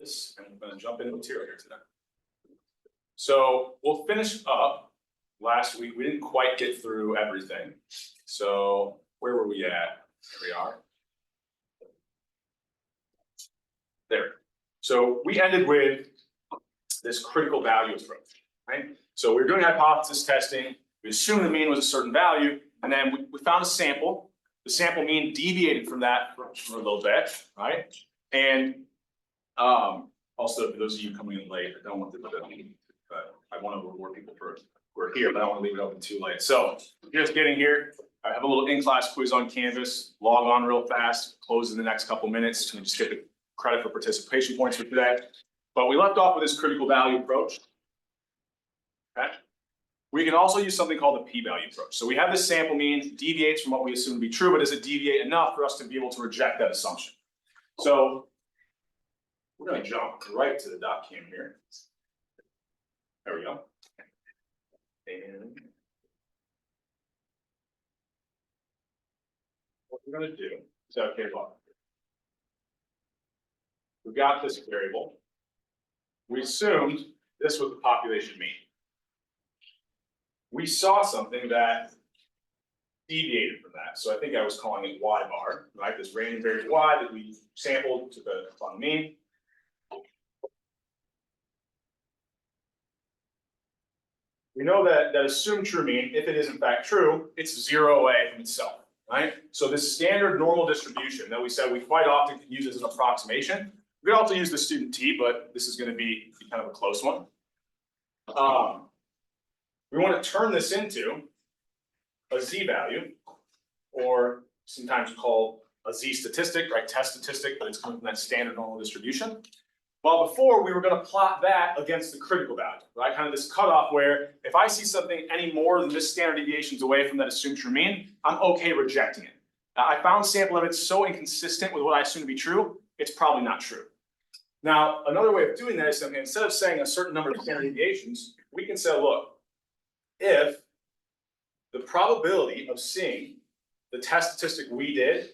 this, and we're going to jump into material here today. So we'll finish up. Last week we didn't quite get through everything. So where were we at? Here we are. There. So we ended with this critical value approach, right? So we were doing hypothesis testing. We assumed the mean was a certain value, and then we found a sample. The sample mean deviated from that for a little bit, right? And also, for those of you coming in late, I don't want to, but I want to reward people for who are here, but I don't want to leave it open too late. So just getting here, I have a little in-class quiz on Canvas. Log on real fast. Close in the next couple minutes. And just get the credit for participation points for today. But we left off with this critical value approach. Okay. We can also use something called the p-value approach. So we have this sample mean deviates from what we assume to be true, but does it deviate enough for us to be able to reject that assumption? So we're going to jump right to the dot cam here. There we go. And what we're going to do is, okay, look. We've got this variable. We assumed this was the population mean. We saw something that deviated from that. So I think I was calling it y bar, right? This random variable y that we sampled to the on mean. We know that assumed true mean, if it is in fact true, it's 0 away from itself, right? So this standard normal distribution that we said we quite often can use as an approximation. We can also use the student t, but this is going to be kind of a close one. We want to turn this into a z-value, or sometimes called a z-statistic, right? Test statistic, but it's coming from that standard normal distribution. Well, before we were going to plot that against the critical value, right? Kind of this cutoff where if I see something any more than this standard deviations away from that assumed true mean, I'm okay rejecting it. Now, I found sample evidence so inconsistent with what I assume to be true, it's probably not true. Now, another way of doing that is simply instead of saying a certain number of standard deviations, we can say, look, if the probability of seeing the test statistic we did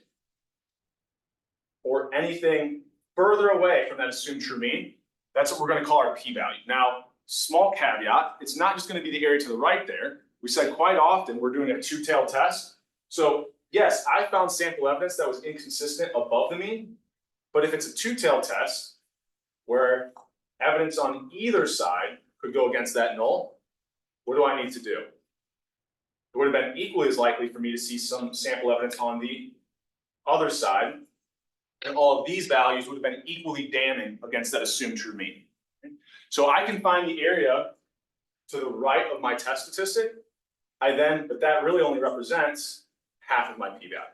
or anything further away from that assumed true mean, that's what we're going to call our p-value. Now, small caveat, it's not just going to be the area to the right there. We said quite often we're doing a two-tailed test. So yes, I found sample evidence that was inconsistent above the mean, but if it's a two-tailed test where evidence on either side could go against that null, what do I need to do? It would have been equally as likely for me to see some sample evidence on the other side, and all of these values would have been equally damning against that assumed true mean. So I can find the area to the right of my test statistic. But that really only represents half of my p-value.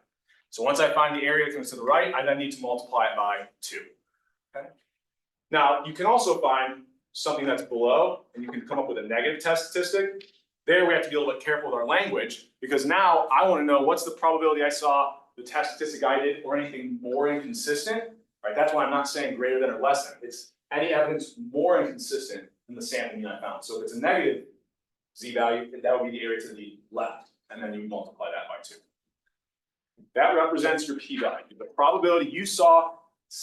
So once I find the area that comes to the right, I then need to multiply it by 2. Okay. Now you can also find something that's below, and you can come up with a negative test statistic. There we have to be a little bit careful with our language, because now I want to know what's the probability I saw the test statistic I did or anything more inconsistent, right? That's why I'm not saying greater than or less than. It's any evidence more inconsistent than the sample mean I found. So if it's a negative z-value, that would be the area to the left, and then you multiply that by 2. That represents your p-value. The probability you saw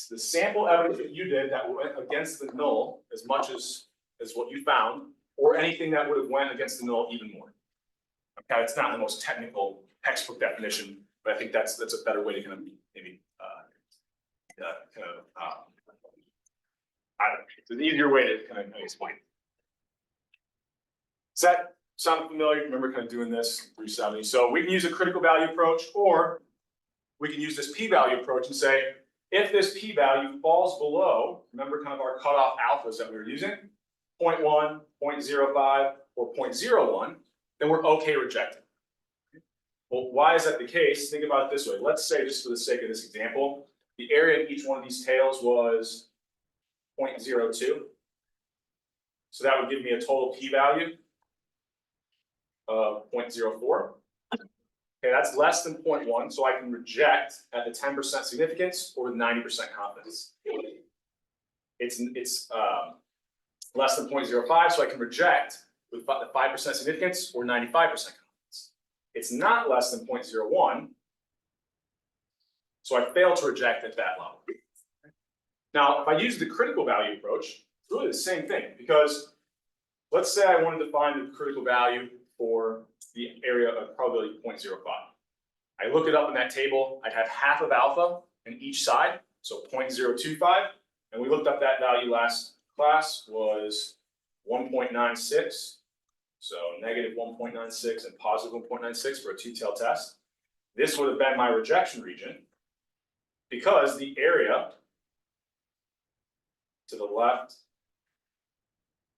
the sample evidence that you did that went against the null as much as what you found, or anything that would have went against the null even more. Okay, it's not the most technical textbook definition, but I think that's a better way to kind of maybe it's an easier way to kind of explain. Does that sound familiar? Remember kind of doing this 370. So we can use a critical value approach, or we can use this p-value approach and say, if this p-value falls below, remember kind of our cutoff alphas that we were using, 0.1, 0.05, or 0.01, then we're okay rejecting. Well, why is that the case? Think about it this way. Let's say, just for the sake of this example, the area in each one of these tails was 0.02. So that would give me a total p-value of 0.04. Okay, that's less than 0.1, so I can reject at the 10% significance or with 90% confidence. It's less than 0.05, so I can reject with 5% significance or 95% confidence. It's not less than 0.01, so I fail to reject at that level. Now, if I use the critical value approach, it's really the same thing, because let's say I wanted to find the critical value for the area of probability 0.05. I look it up in that table, I'd have half of alpha in each side, so 0.025, and we looked up that value last class was 1.96, so negative 1.96 and positive 1.96 for a two-tailed test. This would have been my rejection region, because the area to the left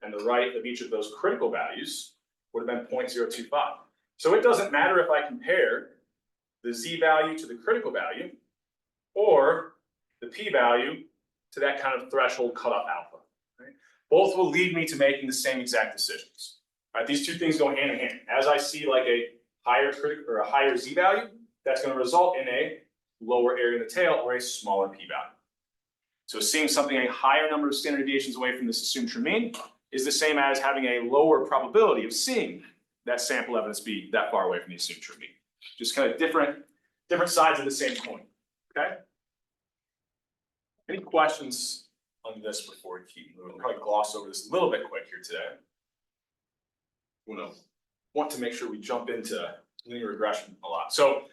and the right of each of those critical values would have been 0.025. So it doesn't matter if I compare the z-value to the critical value or the p-value to that kind of threshold cutoff alpha. Right? Both will lead me to making the same exact decisions. Right? These two things go hand in hand. As I see like a higher critical or a higher z-value, that's going to result in a lower area in the tail or a smaller p-value. So seeing something a higher number of standard deviations away from this assumed true mean is the same as having a lower probability of seeing that sample evidence be that far away from the assumed true mean. Just kind of different sides of the same coin. Okay. Any questions on this before we keep moving? I'll probably gloss over this a little bit quick here today. We want to make sure we jump into linear regression a lot. So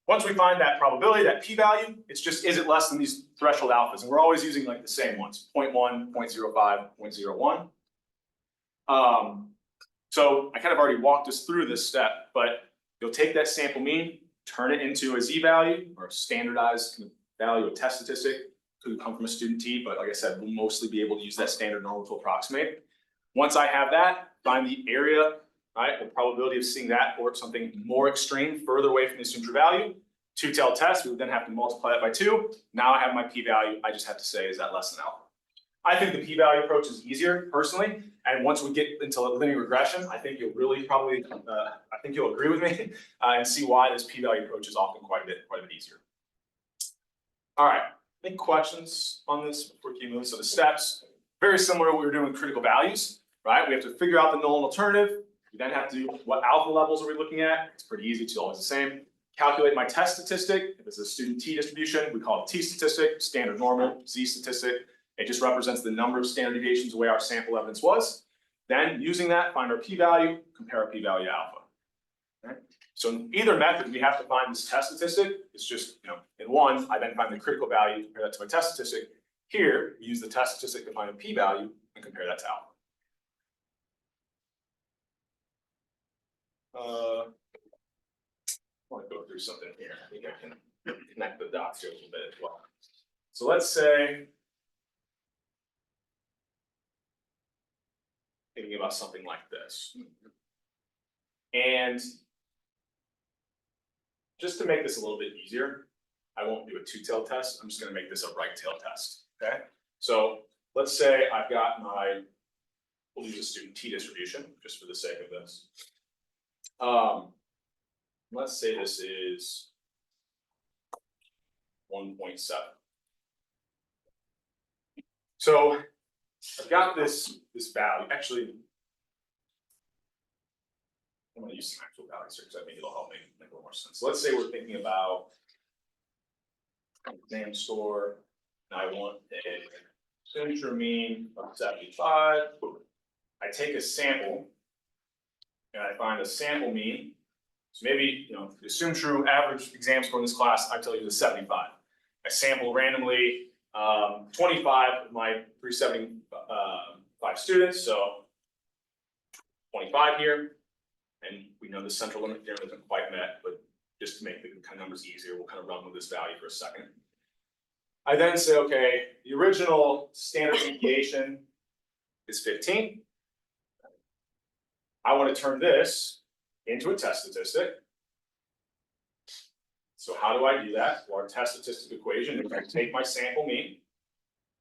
once we find that probability, that p-value, it's just, is it less than these threshold alphas? And we're always using like the same ones, 0.1, 0.05, 0.01. So I kind of already walked us through this step, but you'll take that sample mean, turn it into a z-value or a standardized value, a test statistic. Could come from a student t, but like I said, we'll mostly be able to use that standard normal to approximate. Once I have that, find the area, right, the probability of seeing that or something more extreme, further away from the assumed true value. Two-tailed test, we would then have to multiply that by 2. Now I have my p-value. I just have to say, is that less than alpha? I think the p-value approach is easier personally. And once we get into linear regression, I think you'll really probably, I think you'll agree with me and see why this p-value approach is often quite a bit easier. All right, any questions on this before we keep moving? So the steps, very similar to what we were doing with critical values, right? We have to figure out the null and alternative. We then have to do what alpha levels are we looking at? It's pretty easy, it's always the same. Calculate my test statistic. If it's a student t distribution, we call it t statistic, standard normal, z statistic. It just represents the number of standard deviations the way our sample evidence was. Then using that, find our p-value, compare our p-value to alpha. Okay? So in either method, we have to find this test statistic. It's just, in one, I then find the critical value, compare that to my test statistic. Here, we use the test statistic to find a p-value and compare that to alpha. I want to go through something here. I think I can connect the dots here a little bit as well. So let's say, thinking about something like this. And just to make this a little bit easier, I won't do a two-tailed test. I'm just going to make this a right-tailed test. Okay. So let's say I've got my, we'll use a student t distribution just for the sake of this. Let's say this is 1.7. So I've got this value. Actually, I'm going to use some actual values here because I think it'll help make a little more sense. So let's say we're thinking about an exam score, and I want a signature mean of 75. I take a sample, and I find a sample mean. So maybe, the assumed true average exam score in this class, I tell you is 75. I sample randomly 25 of my 375 students, so 25 here. And we know the central limit theorem isn't quite met, but just to make the kind of numbers easier, we'll kind of run with this value for a second. I then say, okay, the original standard deviation is 15. I want to turn this into a test statistic. So how do I do that? Well, our test statistic equation is I take my sample mean,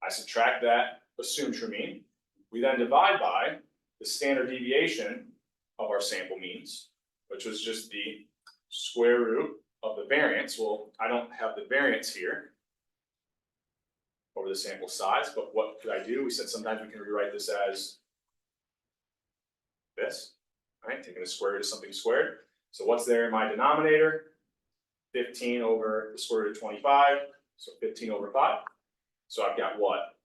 I subtract that assumed true mean. We then divide by the standard deviation of our sample means, which was just the square root of the variance. Well, I don't have the variance here over the sample size, but what could I do? We said sometimes we can rewrite this as this, right? Taking the square root of something squared. So what's there in my denominator? 15 over the square root of 25, so 15 over 5. So I've got what?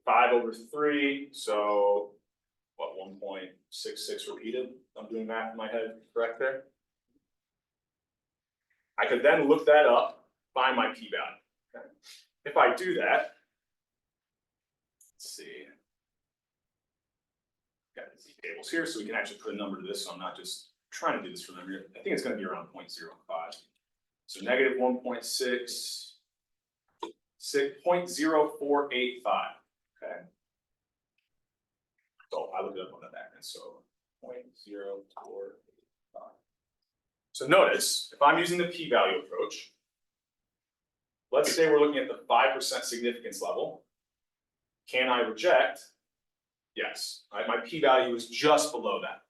5/3, so what, 1.66 repeated? I'm doing math in my head, correct there? I could then look that up, find my p-value. Okay. If I do that, let's see. Got these tables here, so we can actually put a number to this, so I'm not just trying to do this for them here. I think it's going to be around 0.05. So negative 1.6, 0.0485. Okay. So I looked it up on the back end, so 0.0485. So notice, if I'm using the p-value approach, let's say we're looking at the 5% significance level. Can I reject? Yes. Right, my p-value is just below that.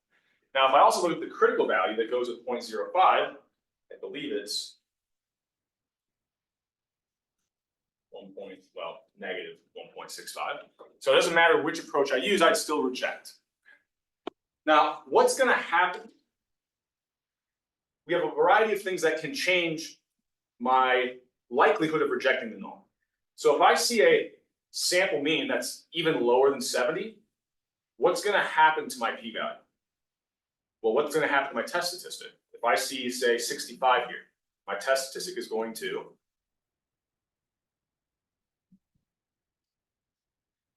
Now, if I also look at the critical value that goes with 0.05, I believe it's negative 1.65. So it doesn't matter which approach I use, I'd still reject. Now, what's going to happen? We have a variety of things that can change my likelihood of rejecting the null. So if I see a sample mean that's even lower than 70, what's going to happen to my p-value? Well, what's going to happen to my test statistic? If I see, say, 65 here, my test statistic is going to.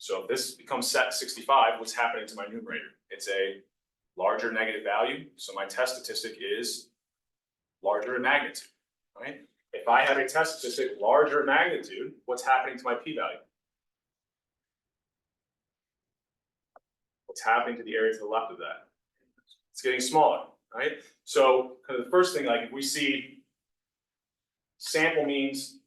So if this becomes set 65, what's happening to my numerator? It's a larger negative value, so my test statistic is larger in magnitude, right? If I have a test statistic larger in magnitude, what's happening to my p-value? What's happening to the area to the left of that? It's getting smaller, right? So kind of the first thing, like if we see sample means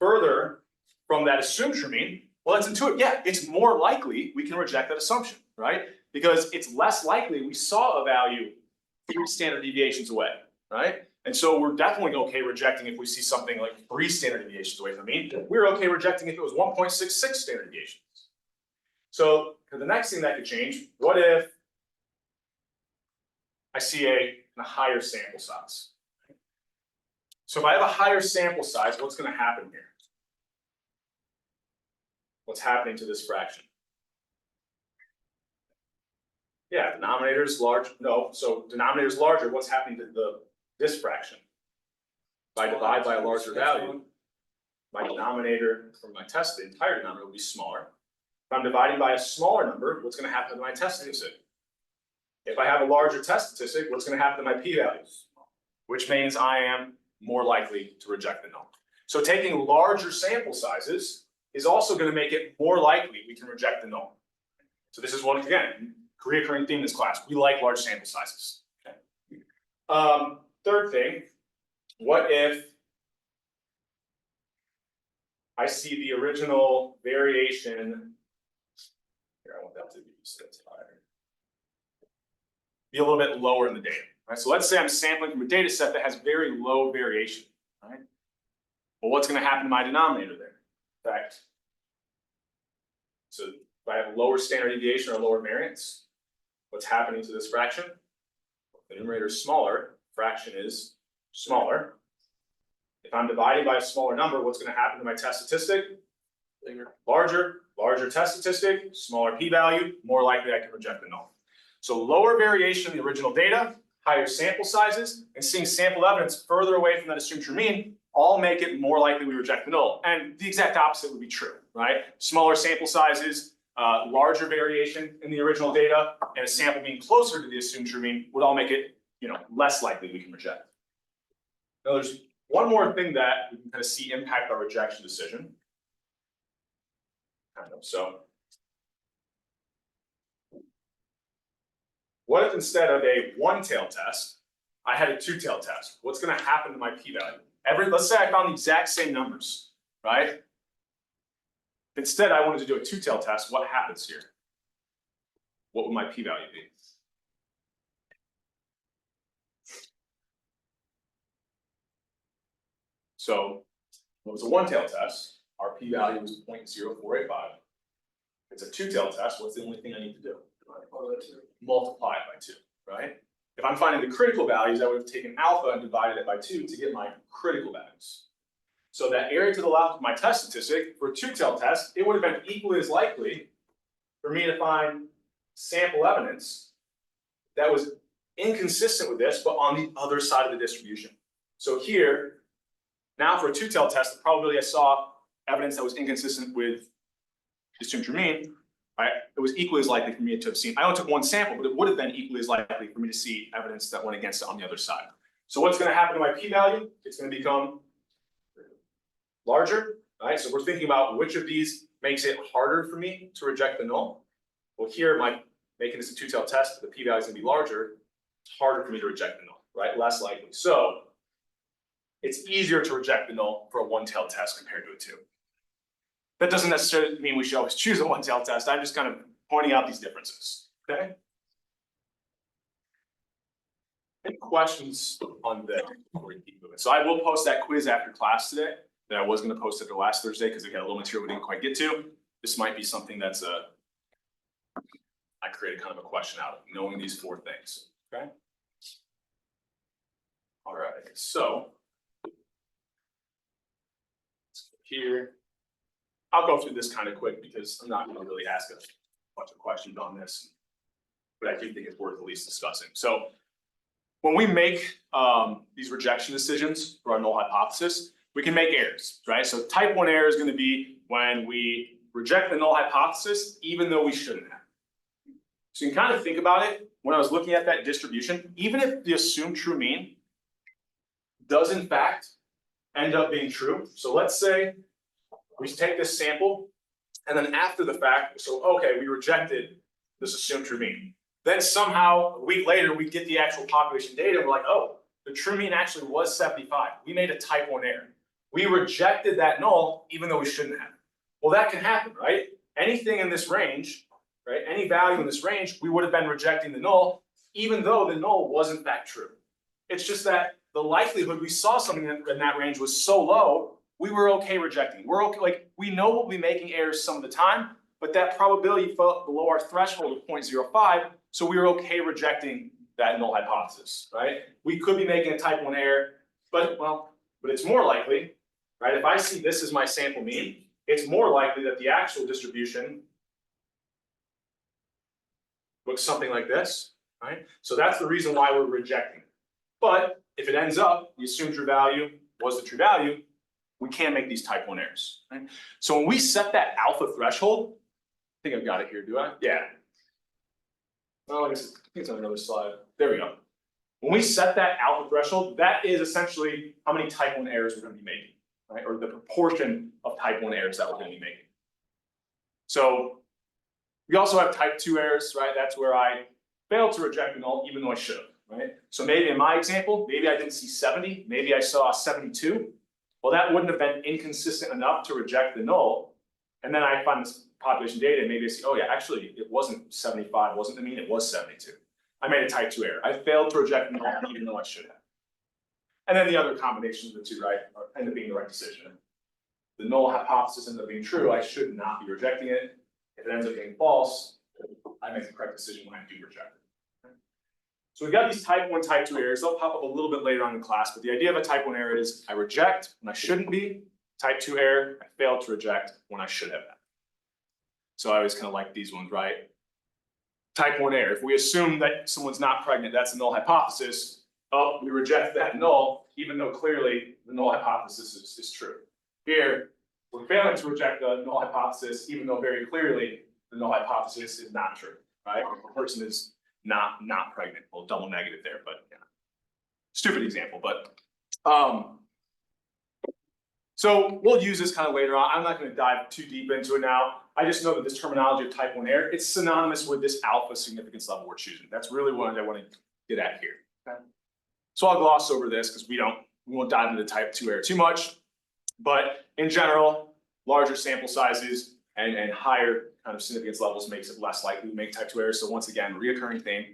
further from that assumed true mean, well, that's intuitive. Yeah, it's more likely we can reject that assumption, right? Because it's less likely we saw a value 3 standard deviations away, right? And so we're definitely okay rejecting if we see something like 3 standard deviations away from mean. We're okay rejecting if it was 1.66 standard deviations. So the next thing that could change, what if I see a higher sample size? So if I have a higher sample size, what's going to happen here? What's happening to this fraction? Yeah, denominator is large. No, so denominator is larger. What's happening to this fraction? If I divide by a larger value, my denominator for my test, the entire denominator will be smaller. If I'm dividing by a smaller number, what's going to happen to my test statistic? If I have a larger test statistic, what's going to happen to my p-values? Which means I am more likely to reject the null. So taking larger sample sizes is also going to make it more likely we can reject the null. So this is one, again, recurring theme in this class. We like large sample sizes. Okay. Third thing, what if I see the original variation? Here, I want that to be set higher. Be a little bit lower in the data. Right? So let's say I'm sampling from a data set that has very low variation. Right? Well, what's going to happen to my denominator there? In fact, so if I have lower standard deviation or lower variance, what's happening to this fraction? The numerator is smaller, fraction is smaller. If I'm dividing by a smaller number, what's going to happen to my test statistic? Bigger. Larger test statistic, smaller p-value, more likely I can reject the null. So lower variation in the original data, higher sample sizes, and seeing sample evidence further away from that assumed true mean all make it more likely we reject the null. And the exact opposite would be true, right? Smaller sample sizes, larger variation in the original data, and a sample being closer to the assumed true mean would all make it, less likely we can reject. Now there's one more thing that we can kind of see impact our rejection decision. So what if instead of a one-tailed test, I had a two-tailed test? What's going to happen to my p-value? Let's say I found the exact same numbers, right? Instead, I wanted to do a two-tailed test. What happens here? What would my p-value be? So it was a one-tailed test. Our p-value was 0.0485. It's a two-tailed test. What's the only thing I need to do? Multiply it by 2, right? If I'm finding the critical values, I would have taken alpha and divided it by 2 to get my critical values. So that area to the left of my test statistic for a two-tailed test, it would have been equally as likely for me to find sample evidence that was inconsistent with this, but on the other side of the distribution. So here, now for a two-tailed test, the probability I saw evidence that was inconsistent with the assumed true mean, right? It was equally as likely for me to have seen. I only took one sample, but it would have been equally as likely for me to see evidence that went against it on the other side. So what's going to happen to my p-value? It's going to become larger, right? So we're thinking about which of these makes it harder for me to reject the null. Well, here, making this a two-tailed test, the p-value is going to be larger. It's harder for me to reject the null, right? Less likely. So it's easier to reject the null for a one-tailed test compared to a two. That doesn't necessarily mean we should always choose a one-tailed test. I'm just kind of pointing out these differences, okay? Any questions on this before we keep moving? So I will post that quiz after class today that I was going to post it the last Thursday because I got a little material we didn't quite get to. This might be something that's I created kind of a question out of knowing these four things, okay? All right, so here, I'll go through this kind of quick because I'm not going to really ask a bunch of questions on this, but I do think it's worth at least discussing. So when we make these rejection decisions for our null hypothesis, we can make errors, right? So type 1 error is going to be when we reject the null hypothesis, even though we shouldn't have. So you can kind of think about it when I was looking at that distribution, even if the assumed true mean does in fact end up being true. So let's say we take this sample and then after the fact, so okay, we rejected this assumed true mean. Then somehow a week later, we get the actual population data and we're like, oh, the true mean actually was 75. We made a type 1 error. We rejected that null even though we shouldn't have. Well, that can happen, right? Anything in this range, right? Any value in this range, we would have been rejecting the null, even though the null was in fact true. It's just that the likelihood we saw something in that range was so low, we were okay rejecting. We're okay, like we know we'll be making errors some of the time, but that probability fell below our threshold of 0.05, so we were okay rejecting that null hypothesis, right? We could be making a type 1 error, but it's more likely, right? If I see this as my sample mean, it's more likely that the actual distribution looks something like this, right? So that's the reason why we're rejecting it. But if it ends up, the assumed true value was the true value, we can't make these type 1 errors, right? So when we set that alpha threshold, I think I've got it here, do I? Yeah. Well, I think it's on another slide. There we go. When we set that alpha threshold, that is essentially how many type 1 errors we're going to be making, right? Or the proportion of type 1 errors that we're going to be making. So we also have type 2 errors, right? That's where I failed to reject the null even though I should have, right? So maybe in my example, maybe I didn't see 70, maybe I saw 72. Well, that wouldn't have been inconsistent enough to reject the null. And then I find this population data and maybe I see, oh yeah, actually it wasn't 75, wasn't the mean, it was 72. I made a type 2 error. I failed to reject the null even though I should have. And then the other combinations of the two, right, end up being the right decision. The null hypothesis ends up being true, I should not be rejecting it. If it ends up being false, I make the correct decision when I do reject it. So we've got these type 1, type 2 errors. They'll pop up a little bit later on in class, but the idea of a type 1 error is I reject when I shouldn't be. Type 2 error, I failed to reject when I should have been. So I always kind of like these ones, right? Type 1 error. If we assume that someone's not pregnant, that's a null hypothesis. Oh, we reject that null, even though clearly the null hypothesis is true. Here, we're failing to reject the null hypothesis, even though very clearly the null hypothesis is not true, right? The person is not pregnant. Well, double negative there, but yeah. Stupid example, but so we'll use this kind of later on. I'm not going to dive too deep into it now. I just know that this terminology of type 1 error, it's synonymous with this alpha significance level we're choosing. That's really what I want to get at here. Okay? So I'll gloss over this because we won't dive into type 2 error too much. But in general, larger sample sizes and higher kind of significance levels makes it less likely to make type 2 errors. So once again, reoccurring theme,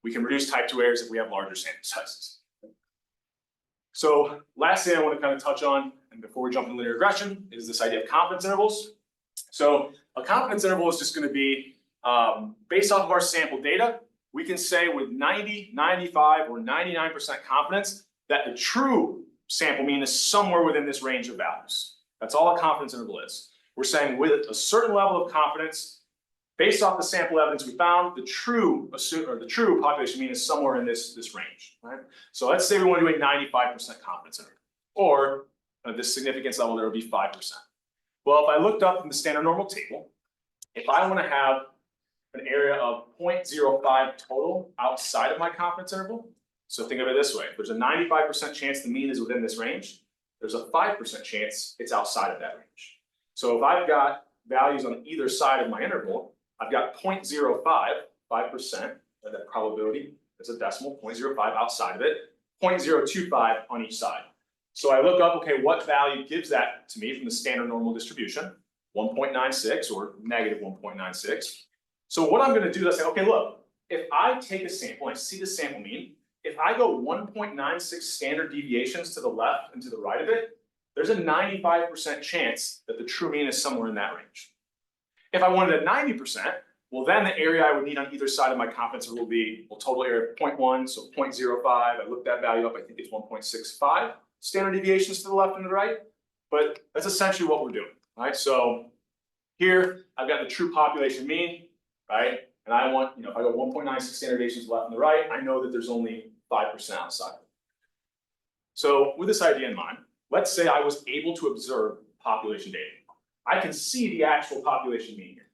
we can reduce type 2 errors if we have larger sample sizes. So last thing I want to kind of touch on, and before we jump into linear regression, is this idea of confidence intervals. So a confidence interval is just going to be based off of our sample data. We can say with 90, 95, or 99% confidence that the true sample mean is somewhere within this range of values. That's all a confidence interval is. We're saying with a certain level of confidence, based off the sample evidence we found, the true population mean is somewhere in this range, right? So let's say we want to do a 95% confidence interval, or this significance level there would be 5%. Well, if I looked up in the standard normal table, if I want to have an area of 0.05 total outside of my confidence interval, so think of it this way: there's a 95% chance the mean is within this range. There's a 5% chance it's outside of that range. So if I've got values on either side of my interval, I've got 0.05, 5% of that probability, that's a decimal, 0.05 outside of it, 0.025 on each side. So I look up, okay, what value gives that to me from the standard normal distribution? 1.96 or negative 1.96. So what I'm going to do is say, okay, look, if I take a sample, I see the sample mean, if I go 1.96 standard deviations to the left and to the right of it, there's a 95% chance that the true mean is somewhere in that range. If I wanted a 90%, well, then the area I would need on either side of my confidence interval will be, well, total area of 0.1, so 0.05. I looked that value up, I think it's 1.65 standard deviations to the left and the right. But that's essentially what we're doing, right? So here, I've got the true population mean, right? And I want, if I go 1.96 standard deviations left and the right, I know that there's only 5% outside. So with this idea in mind, let's say I was able to observe population data. I can see the actual population mean here.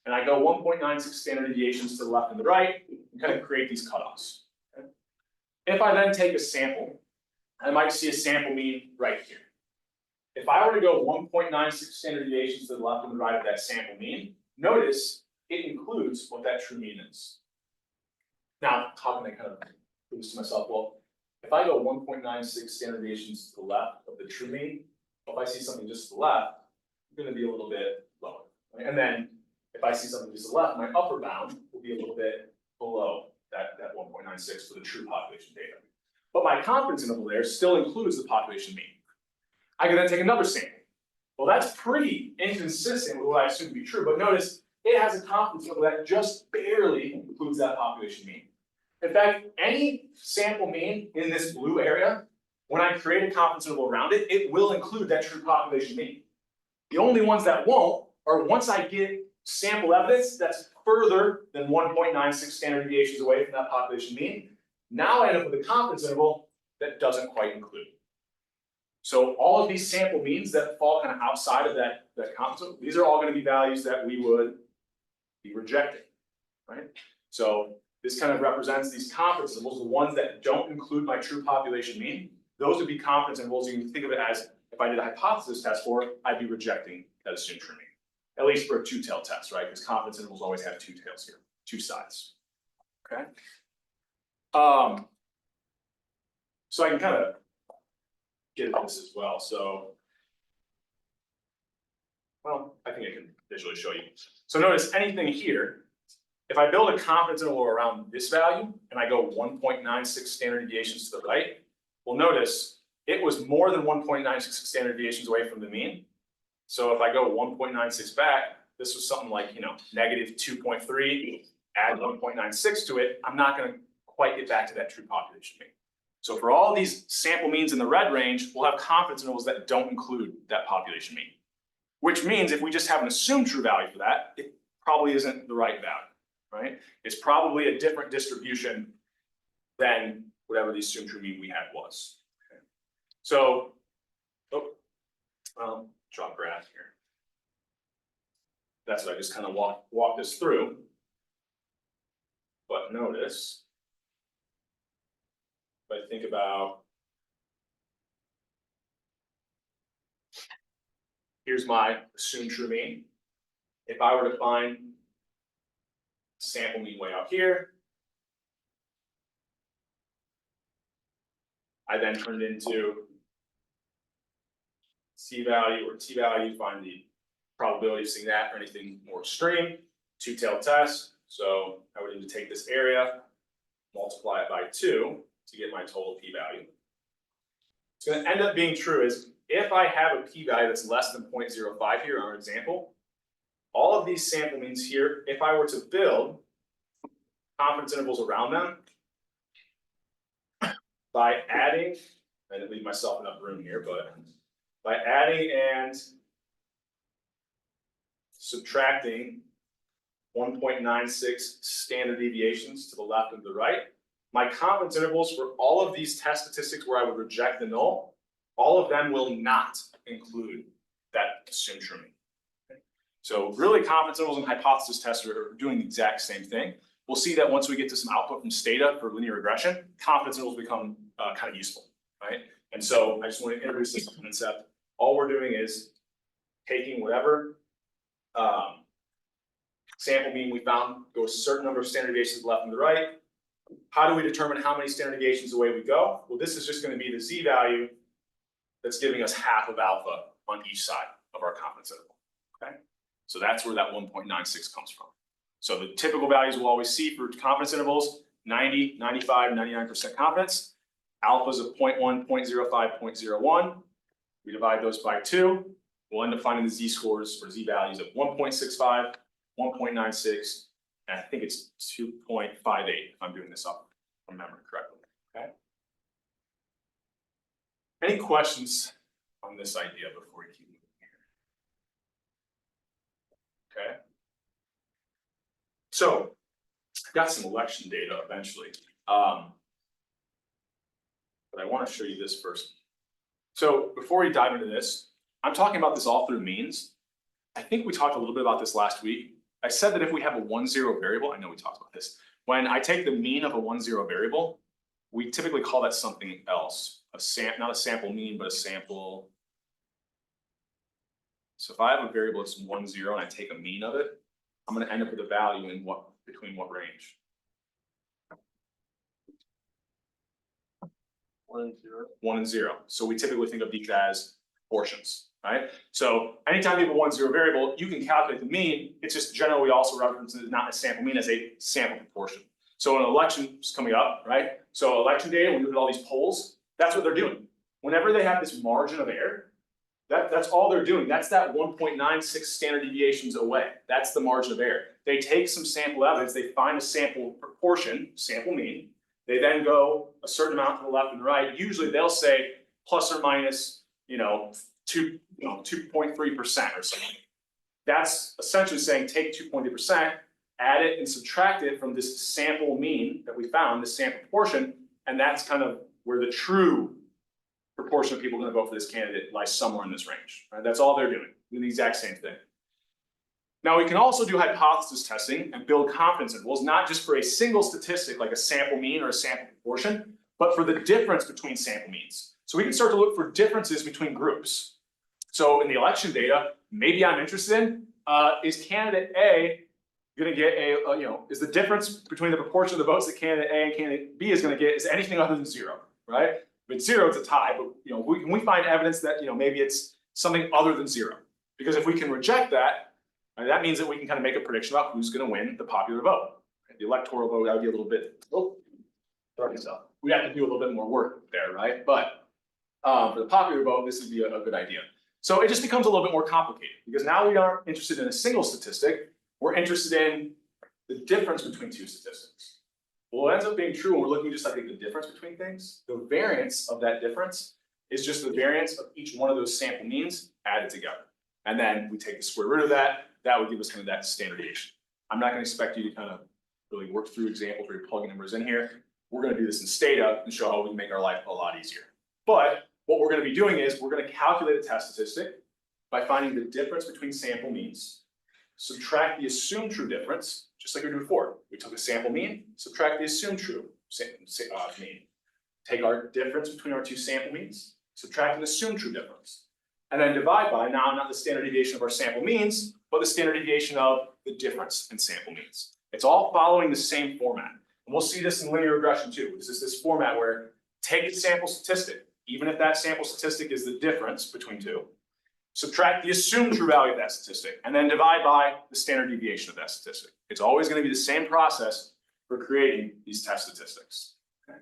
And I go 1.96 standard deviations to the left and the right, and kind of create these cutoffs. Okay? If I then take a sample, I might see a sample mean right here. If I were to go 1.96 standard deviations to the left and the right of that sample mean, notice it includes what that true mean is. Now, how can I kind of do this to myself? Well, if I go 1.96 standard deviations to the left of the true mean, if I see something just to the left, I'm going to be a little bit lower. Right? And then if I see something just to the left, my upper bound will be a little bit below that 1.96 for the true population data. But my confidence interval there still includes the population mean. I can then take another sample. Well, that's pretty inconsistent with what I assume to be true, but notice it has a confidence interval that just barely includes that population mean. In fact, any sample mean in this blue area, when I create a confidence interval around it, it will include that true population mean. The only ones that won't are once I get sample evidence that's further than 1.96 standard deviations away from that population mean. Now I end up with a confidence interval that doesn't quite include. So all of these sample means that fall kind of outside of that confidence interval, these are all going to be values that we would be rejecting, right? So this kind of represents these confidence intervals, the ones that don't include my true population mean. Those would be confidence intervals. You can think of it as, if I did a hypothesis test for it, I'd be rejecting that assumed true mean. At least for a two-tailed test, right? Because confidence intervals always have two tails here, two sides. Okay. So I can kind of get at this as well. So, well, I think I can visually show you. So notice anything here, if I build a confidence interval around this value and I go 1.96 standard deviations to the right, well, notice it was more than 1.96 standard deviations away from the mean. So if I go 1.96 back, this was something like, negative 2.3, add 1.96 to it, I'm not going to quite get back to that true population mean. So for all these sample means in the red range, we'll have confidence intervals that don't include that population mean. Which means if we just have an assumed true value for that, it probably isn't the right value, right? It's probably a different distribution than whatever the assumed true mean we had was. Okay. So, draw a graph here. That's what I just kind of walk this through. But notice, if I think about, here's my assumed true mean. If I were to find sample mean way out here, I then turned into C value or T value, find the probability of seeing that or anything more extreme, two-tailed test. So I would need to take this area, multiply it by 2 to get my total p-value. It's going to end up being true is if I have a p-value that's less than 0.05 here on our example, all of these sample means here, if I were to build confidence intervals around them by adding I didn't leave myself enough room here, but by adding and subtracting 1.96 standard deviations to the left and the right, my confidence intervals for all of these test statistics where I would reject the null, all of them will not include that assumed true mean. Okay. So really confidence intervals and hypothesis tests are doing the exact same thing. We'll see that once we get to some output from Stata for linear regression, confidence intervals become kind of useful, right? And so I just want to introduce this concept. All we're doing is taking whatever sample mean we found, go a certain number of standard deviations left and the right. How do we determine how many standard deviations away we go? Well, this is just going to be the z value that's giving us half of alpha on each side of our confidence interval. Okay, so that's where that 1.96 comes from. So the typical values we'll always see for confidence intervals: 90, 95, 99% confidence. Alphas of 0.1, 0.05, 0.01. We divide those by 2. We'll end up finding the z-scores or z-values of 1.65, 1.96, and I think it's 2.58 if I'm doing this up from memory correctly. Okay. Any questions on this idea before we keep moving here? Okay. So I've got some election data eventually, but I want to show you this first. So before we dive into this, I'm talking about this all through means. I think we talked a little bit about this last week. I said that if we have a 1-0 variable, I know we talked about this. When I take the mean of a 1-0 variable, we typically call that something else. Not a sample mean, but a sample. So if I have a variable that's 1-0 and I take a mean of it, I'm going to end up with a value in between what range? 1 and 0. 1 and 0. So we typically think of these as proportions, right? So anytime you have a 1-0 variable, you can calculate the mean. It's just generally we also reference it not a sample mean as a sample proportion. So an election is coming up, right? So election data, when you look at all these polls, that's what they're doing. Whenever they have this margin of error, that's all they're doing. That's that 1.96 standard deviations away. That's the margin of error. They take some sample evidence, they find a sample proportion, sample mean. They then go a certain amount to the left and the right. Usually they'll say plus or minus, 2.3% or something. That's essentially saying take 2.3%, add it and subtract it from this sample mean that we found, this sample proportion, and that's kind of where the true proportion of people going to vote for this candidate lies somewhere in this range. Right? That's all they're doing the exact same thing. Now we can also do hypothesis testing and build confidence intervals, not just for a single statistic like a sample mean or a sample proportion, but for the difference between sample means. So we can start to look for differences between groups. So in the election data, maybe I'm interested in, is candidate A going to get is the difference between the proportion of the votes that candidate A and candidate B is going to get is anything other than 0, right? If it's 0, it's a tie, but we find evidence that maybe it's something other than 0. Because if we can reject that, that means that we can kind of make a prediction about who's going to win the popular vote. The electoral vote, that would be a little bit, we have to do a little bit more work there, right? But for the popular vote, this would be a good idea. So it just becomes a little bit more complicated because now we aren't interested in a single statistic. We're interested in the difference between two statistics. Well, what ends up being true when we're looking just at the difference between things, the variance of that difference is just the variance of each one of those sample means added together. And then we take the square root of that. That would give us kind of that standard deviation. I'm not going to expect you to kind of really work through examples where you're plugging numbers in here. We're going to do this in Stata and show how we can make our life a lot easier. But what we're going to be doing is we're going to calculate a test statistic by finding the difference between sample means, subtract the assumed true difference, just like we did before. We took a sample mean, subtract the assumed true mean. Take our difference between our two sample means, subtract an assumed true difference, and then divide by, now not the standard deviation of our sample means, but the standard deviation of the difference in sample means. It's all following the same format. And we'll see this in linear regression too. This is this format where take the sample statistic, even if that sample statistic is the difference between two, subtract the assumed true value of that statistic, and then divide by the standard deviation of that statistic. It's always going to be the same process for creating these test statistics. Okay.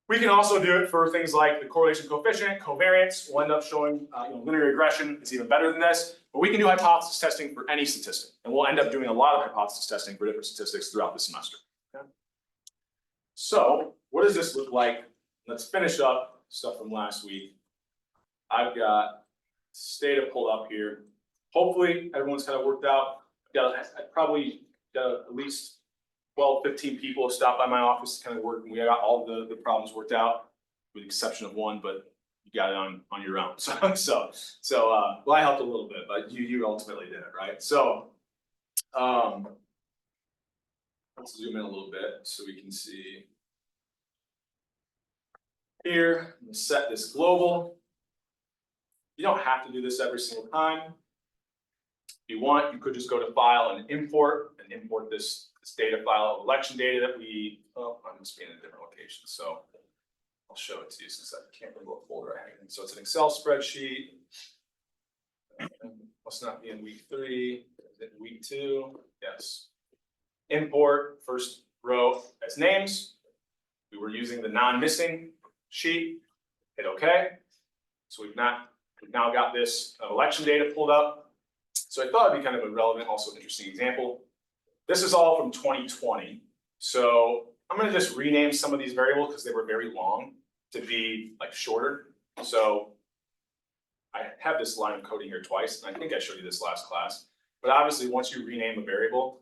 We can also do it for things like the correlation coefficient, covariance. We'll end up showing linear regression is even better than this, but we can do hypothesis testing for any statistic, and we'll end up doing a lot of hypothesis testing for different statistics throughout the semester. Okay. So what does this look like? Let's finish up stuff from last week. I've got data pulled up here. Hopefully everyone's kind of worked out. I probably got at least 12, 15 people have stopped by my office to kind of work, and we got all the problems worked out, with the exception of one, but you got it on your own. So well, I helped a little bit, but you ultimately did it, right? So let's zoom in a little bit so we can see. Here, I'm gonna set this global. You don't have to do this every single time. If you want, you could just go to File and import this data file of election data that we, I'm just being in a different location, so I'll show it to you since I can't remember what folder I have it in. So it's an Excel spreadsheet. Must not be in week 3. Is it week 2? Yes. Import first row as names. We were using the non-missing sheet. Hit OK. So we've now got this election data pulled up. So I thought it'd be kind of a relevant, also interesting example. This is all from 2020. So I'm going to just rename some of these variables because they were very long to be like shorter. So I have this line of coding here twice, and I think I showed you this last class. But obviously, once you rename a variable,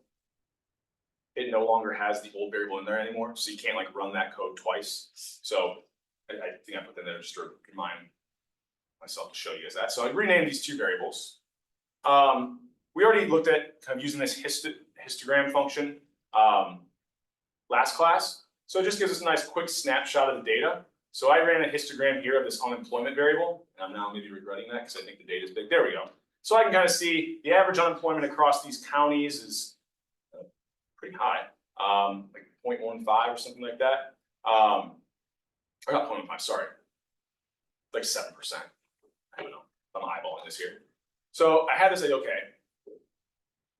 it no longer has the old variable in there anymore. So you can't like run that code twice. So I think I put that in there just to remind myself to show you guys that. So I renamed these 2 variables. We already looked at kind of using this histogram function last class. So it just gives us a nice quick snapshot of the data. So I ran a histogram here of this unemployment variable, and I'm now maybe regretting that because I think the data is big. There we go. So I can kind of see the average unemployment across these counties is pretty high, like 0.15 or something like that. Or not 0.15, sorry, like 7%. I don't know, I'm eyeballing this here. So I had to say, okay,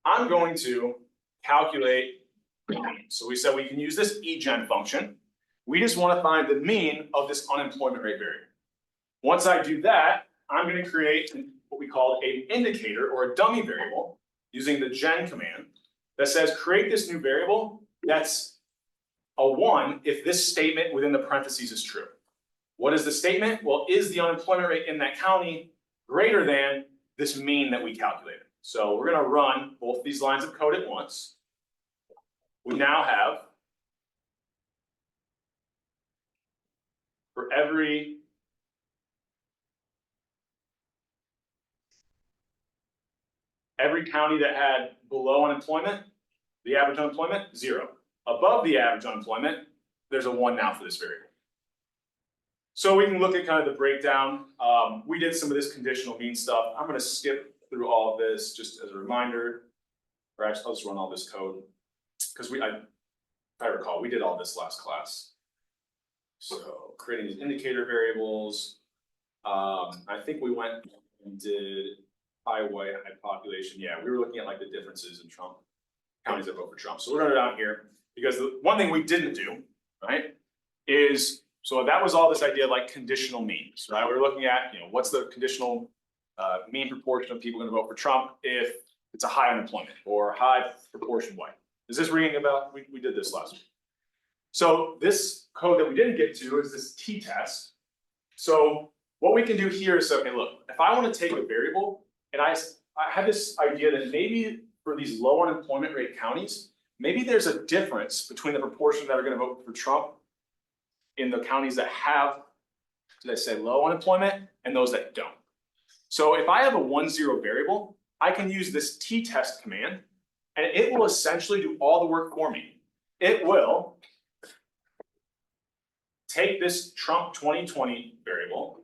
I'm going to calculate. So we said we can use this ECON function. We just want to find the mean of this unemployment rate variable. Once I do that, I'm going to create what we call an indicator or a dummy variable using the gen command that says create this new variable that's a 1 if this statement within the parentheses is true. What is the statement? Well, is the unemployment rate in that county greater than this mean that we calculated? So we're going to run both these lines of code at once. We now have, for every county that had below unemployment, the average unemployment, 0. Above the average unemployment, there's a 1 now for this variable. So we can look at kind of the breakdown. We did some of this conditional mean stuff. I'm going to skip through all of this just as a reminder. Or actually, I'll just run all this code because if I recall, we did all this last class. So creating these indicator variables. I think we went and did high white, high population. Yeah, we were looking at like the differences in Trump counties that vote for Trump. So we're going to go down here because the one thing we didn't do, right, is so that was all this idea of like conditional means, right? We were looking at, what's the conditional mean proportion of people going to vote for Trump if it's a high unemployment or high proportion white. Is this ringing a bell? We did this last week. So this code that we didn't get to is this t-test. So what we can do here is, okay, look, if I want to take a variable and I have this idea that maybe for these low unemployment rate counties, maybe there's a difference between the proportion that are going to vote for Trump in the counties that have, did I say low unemployment, and those that don't. So if I have a 1-0 variable, I can use this t-test command, and it will essentially do all the work for me. It will take this Trump 2020 variable.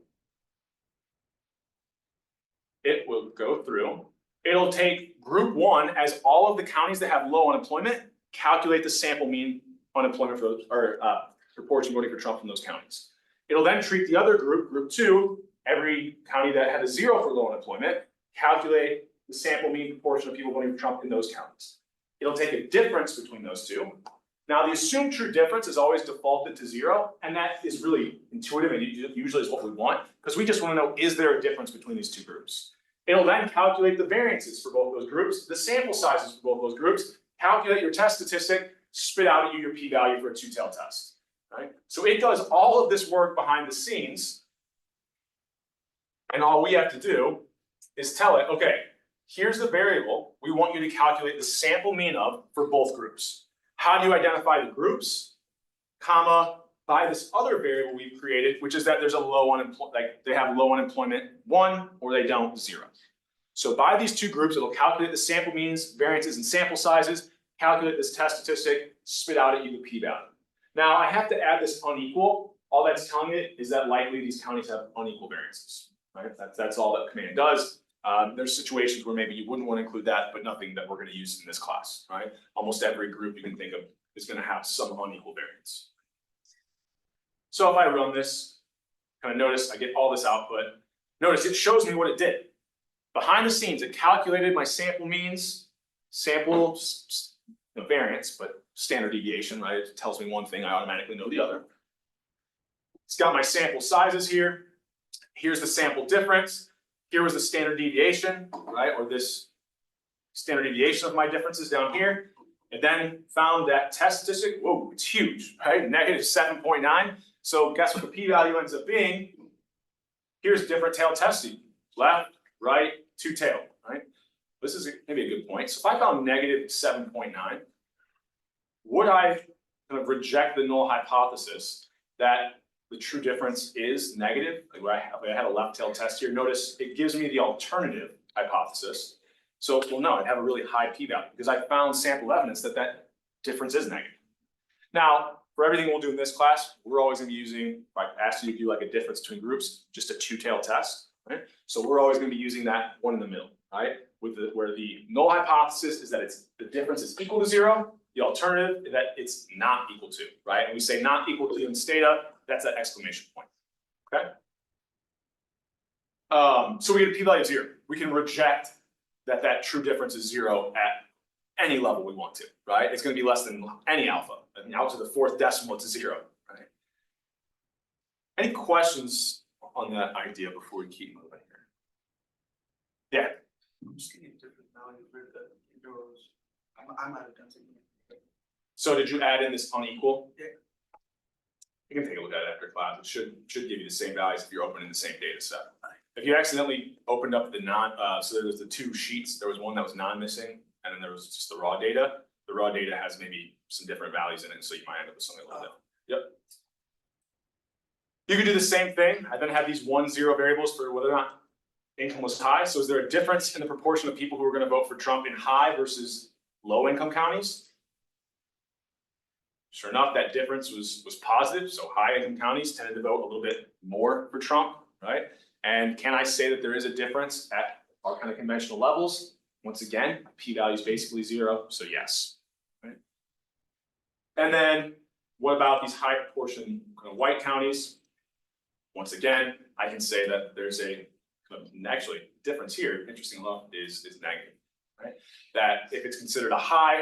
It will go through. It'll take group 1 as all of the counties that have low unemployment, calculate the sample mean unemployment for those, or proportion voting for Trump from those counties. It'll then treat the other group, group 2, every county that had a 0 for low unemployment, calculate the sample mean proportion of people voting for Trump in those counties. It'll take a difference between those two. Now, the assumed true difference is always defaulted to 0, and that is really intuitive and usually is what we want, because we just want to know, is there a difference between these two groups? It'll then calculate the variances for both those groups, the sample sizes for both those groups, calculate your test statistic, spit out at you your p-value for a two-tailed test. Right? So it does all of this work behind the scenes And all we have to do is tell it, okay, here's the variable we want you to calculate the sample mean of for both groups. How do you identify the groups? Comma, by this other variable we've created, which is that there's a low unemployment, like they have low unemployment 1 or they don't 0. So by these two groups, it'll calculate the sample means, variances, and sample sizes, calculate this test statistic, spit out at you the p-value. Now I have to add this unequal. All that's telling it is that likely these counties have unequal variances, right? That's all that command does. There's situations where maybe you wouldn't want to include that, but nothing that we're going to use in this class, right? Almost every group you can think of is going to have some unequal variance. So if I run this, kind of notice I get all this output. Notice it shows me what it did. Behind the scenes, it calculated my sample means, sample variance, but standard deviation, right? It tells me one thing, I automatically know the other. It's got my sample sizes here. Here's the sample difference. Here was the standard deviation, right? Or this standard deviation of my differences down here. And then found that test statistic, whoa, it's huge, right? Negative 7.9. So guess what the p-value ends up being? Here's different tail testing, left, right, two tail, right? This is maybe a good point. So if I found negative 7.9, would I kind of reject the null hypothesis that the true difference is negative? Like I had a left tail test here. Notice it gives me the alternative hypothesis. So, well, no, I'd have a really high p-value because I found sample evidence that that difference is negative. Now, for everything we'll do in this class, we're always going to be using, if I asked you to do like a difference between groups, just a two-tailed test, right? So we're always going to be using that one in the middle, right? Where the null hypothesis is that the difference is equal to 0. The alternative is that it's not equal to, right? And we say not equal to in Stata, that's that exclamation point, okay? So we get a p-value of 0. We can reject that true difference is 0 at any level we want to, right? It's going to be less than any alpha. And out to the 4th decimal, it's a 0, right? Any questions on that idea before we keep moving here? Yeah. I'm just getting a different value for the euros. I might have done something. So did you add in this unequal? Yeah. You can take a look at it after class. It should give you the same values if you're opening the same data set. If you accidentally opened up the so there was the two sheets, there was one that was non-missing, and then there was just the raw data. The raw data has maybe some different values in it, so you might end up with something like that. Yep. You could do the same thing. I then have these 1, 0 variables for whether or not income was high. So is there a difference in the proportion of people who are going to vote for Trump in high versus low income counties? Sure enough, that difference was positive. So high income counties tended to vote a little bit more for Trump, right? And can I say that there is a difference at our kind of conventional levels? Once again, p-value is basically 0, so yes. Right? And then what about these high proportion kind of white counties? Once again, I can say that there's a actually difference here, interesting enough, is negative, right? That if it's considered a high,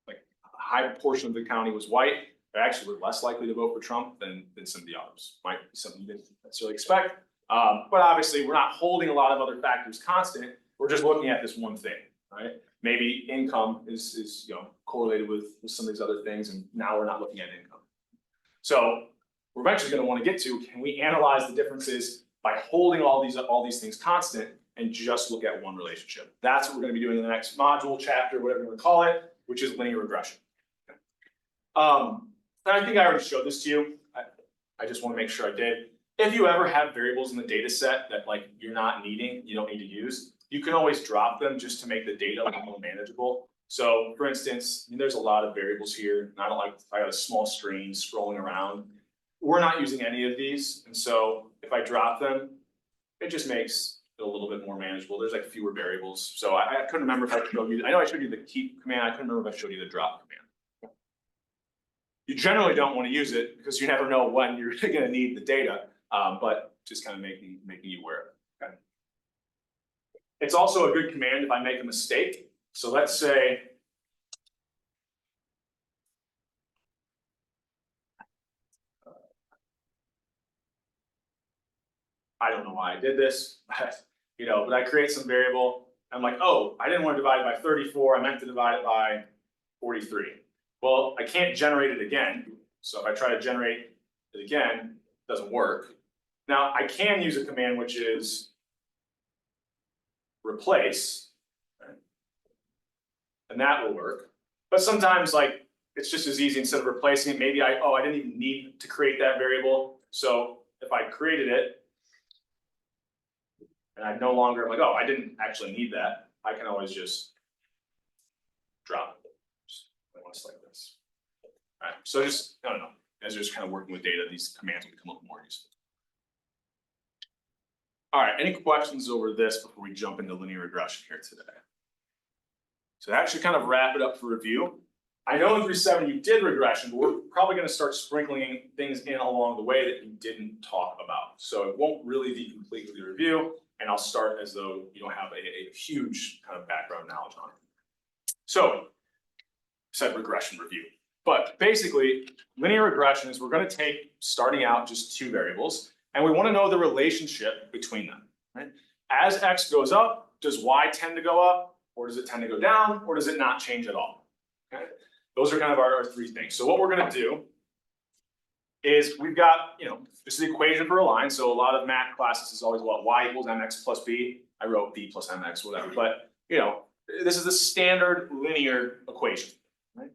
like a high proportion of the county was white, they actually were less likely to vote for Trump than some of the others. Might be something you didn't necessarily expect. But obviously we're not holding a lot of other factors constant. We're just looking at this one thing, right? Maybe income is correlated with some of these other things, and now we're not looking at income. So we're eventually going to want to get to, can we analyze the differences by holding all these things constant and just look at one relationship? That's what we're going to be doing in the next module, chapter, whatever you want to call it, which is linear regression. I think I already showed this to you. I just want to make sure I did. If you ever have variables in the data set that like you're not needing, you don't need to use, you can always drop them just to make the data a little more manageable. So for instance, there's a lot of variables here, and I got a small screen scrolling around. We're not using any of these, and so if I drop them, it just makes it a little bit more manageable. There's like fewer variables. So I couldn't remember if I showed you, I know I showed you the keep command, I couldn't remember if I showed you the drop command. You generally don't want to use it because you never know when you're going to need the data, but just kind of making you aware of it. Okay. It's also a good command if I make a mistake. So let's say I don't know why I did this, but but I create some variable. I'm like, oh, I didn't want to divide it by 34. I meant to divide it by 43. Well, I can't generate it again. So if I try to generate it again, it doesn't work. Now, I can use a command which is replace, right? And that will work. But sometimes, like, it's just as easy, instead of replacing it, maybe I didn't even need to create that variable. So if I created it and I no longer, I'm like, oh, I didn't actually need that, I can always just drop it. I want to select this. All right, so just, I don't know, as you're just kind of working with data, these commands will become a little more useful. All right, any questions over this before we jump into linear regression here today? So to actually kind of wrap it up for review, I know in 370 you did regression, but we're probably going to start sprinkling things in along the way that you didn't talk about. So it won't really be completely review, and I'll start as though you don't have a huge kind of background knowledge on it. So, said regression review. But basically, linear regression is we're going to take, starting out, just two variables, and we want to know the relationship between them. Right? As x goes up, does y tend to go up, or does it tend to go down, or does it not change at all? Okay? Those are kind of our three things. So what we're going to do is we've got, this is the equation for a line. So a lot of math classes is always what, y equals mx plus b. I wrote b plus mx, whatever. But, this is the standard linear equation. Right?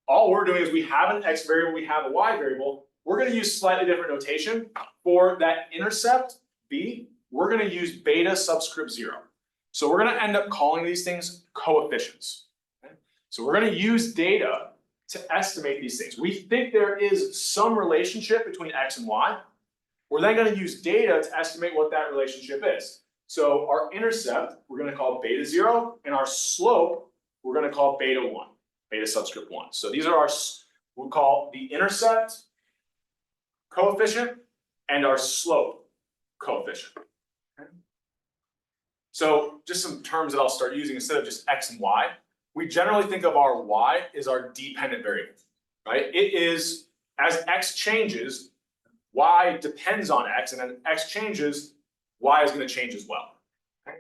All we're doing is we have an x variable, we have a y variable. We're going to use slightly different notation. For that intercept, b, we're going to use beta subscript 0. So we're going to end up calling these things coefficients. Okay? So we're going to use data to estimate these things. We think there is some relationship between x and y. We're then going to use data to estimate what that relationship is. So our intercept, we're going to call beta 0, and our slope, we're going to call beta 1, beta subscript 1. So these are our, we'll call the intercept coefficient and our slope coefficient. Okay? So just some terms that I'll start using instead of just x and y. We generally think of our y as our dependent variable, right? It is, as x changes, y depends on x, and as x changes, y is going to change as well. Okay?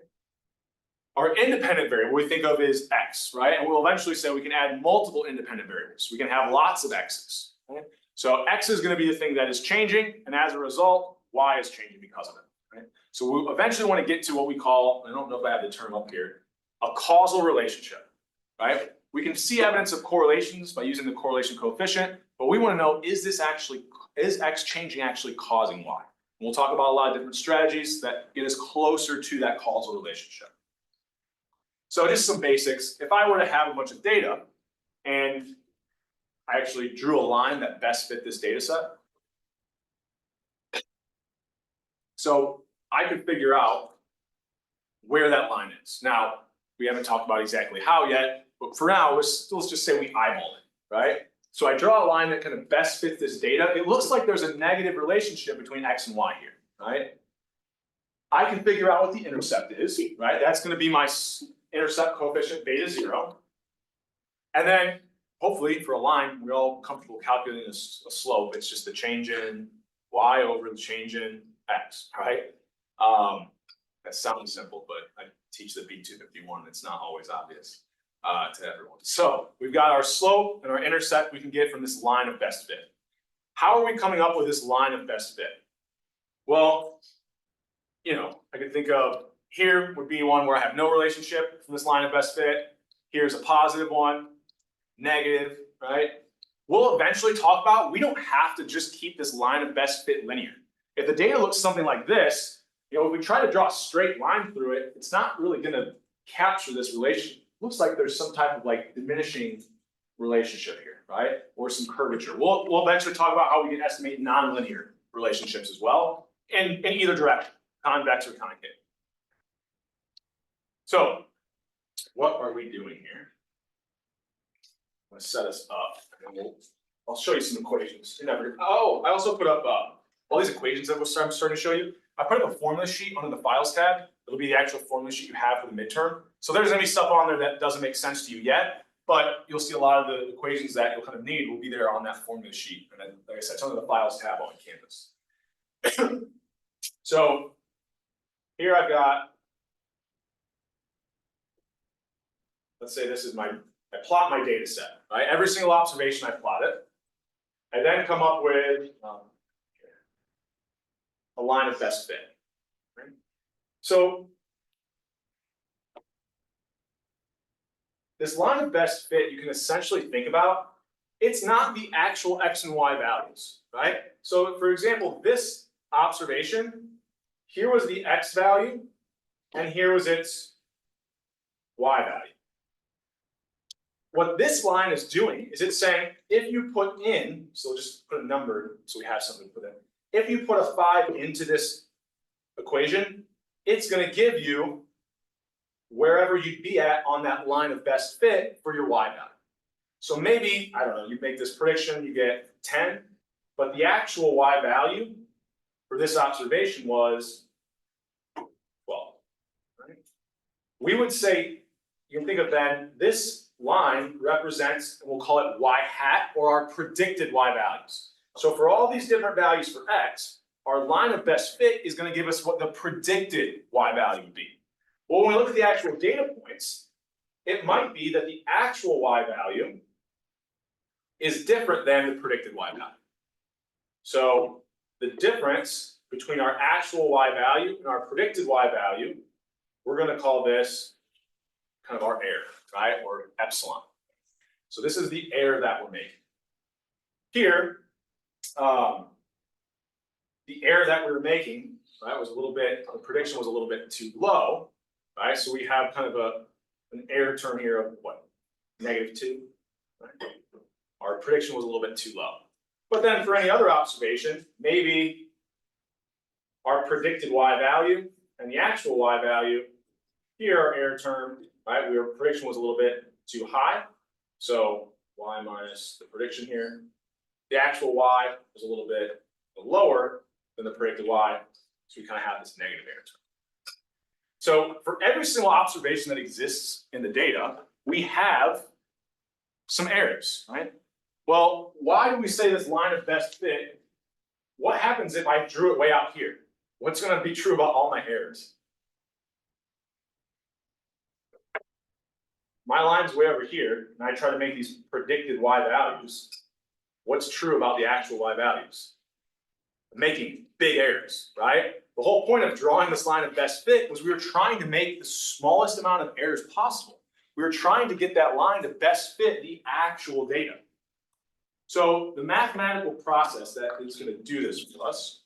Our independent variable we think of is x, right? And we'll eventually say we can add multiple independent variables. We can have lots of x's. Okay? So x is going to be the thing that is changing, and as a result, y is changing because of it. Right? So we eventually want to get to what we call, I don't know if I have the term up here, a causal relationship. Right? We can see evidence of correlations by using the correlation coefficient, but we want to know, is x changing actually causing y? And we'll talk about a lot of different strategies that get us closer to that causal relationship. So just some basics. If I were to have a bunch of data and I actually drew a line that best fit this data set, so I could figure out where that line is. Now, we haven't talked about exactly how yet, but for now, let's just say we eyeball it, right? So I draw a line that kind of best fits this data. It looks like there's a negative relationship between x and y here, right? I can figure out what the intercept is, right? That's going to be my intercept coefficient beta 0. And then hopefully for a line, we're all comfortable calculating a slope. It's just the change in y over the change in x, right? That sounds simple, but I teach the B251. It's not always obvious to everyone. So we've got our slope and our intercept we can get from this line of best fit. How are we coming up with this line of best fit? Well, I could think of here would be one where I have no relationship from this line of best fit. Here's a positive one, negative, right? We'll eventually talk about, we don't have to just keep this line of best fit linear. If the data looks something like this, if we try to draw a straight line through it, it's not really going to capture this relation. Looks like there's some type of like diminishing relationship here, right? Or some curvature. We'll eventually talk about how we can estimate nonlinear relationships as well, in either direction, convex or concave. So, what are we doing here? I'm going to set us up, and I'll show you some equations. Oh, I also put up all these equations that I'm starting to show you. I put up a formula sheet under the files tab. It'll be the actual formula sheet you have for the midterm. So there's going to be stuff on there that doesn't make sense to you yet, but you'll see a lot of the equations that you'll kind of need will be there on that formula sheet. And then, like I said, it's under the files tab on Canvas. So here I've got, let's say this is I plot my data set, right? Every single observation I plot it. I then come up with, a line of best fit. Right? So this line of best fit, you can essentially think about, it's not the actual X and Y values, right? So for example, this observation, here was the X value, and here was its Y value. What this line is doing is it's saying, if you put in, so just put a number so we have something to put in. If you put a 5 into this equation, it's going to give you wherever you'd be at on that line of best fit for your Y value. So maybe, I don't know, you make this prediction, you get 10, but the actual Y value for this observation was 12. Right? We would say, you can think of then, this line represents, and we'll call it Y hat, or our predicted Y values. So for all these different values for X, our line of best fit is going to give us what the predicted Y value would be. Well, when we look at the actual data points, it might be that the actual Y value is different than the predicted Y value. So the difference between our actual Y value and our predicted Y value, we're going to call this kind of our error, right? Or epsilon. So this is the error that we're making. Here, the error that we were making, right, was a little bit, the prediction was a little bit too low, right? So we have kind of an error term here of what? -2, right? Our prediction was a little bit too low. But then for any other observation, maybe our predicted Y value and the actual Y value, here our error term, right? Our prediction was a little bit too high. So Y minus the prediction here. The actual Y was a little bit lower than the predicted Y. So we kind of have this negative error term. So for every single observation that exists in the data, we have some errors, right? Well, why do we say this line of best fit? What happens if I drew it way out here? What's going to be true about all my errors? My line's way over here, and I try to make these predicted Y values. What's true about the actual Y values? I'm making big errors, right? The whole point of drawing this line of best fit was we were trying to make the smallest amount of errors possible. We were trying to get that line to best fit the actual data. So the mathematical process that is going to do this for us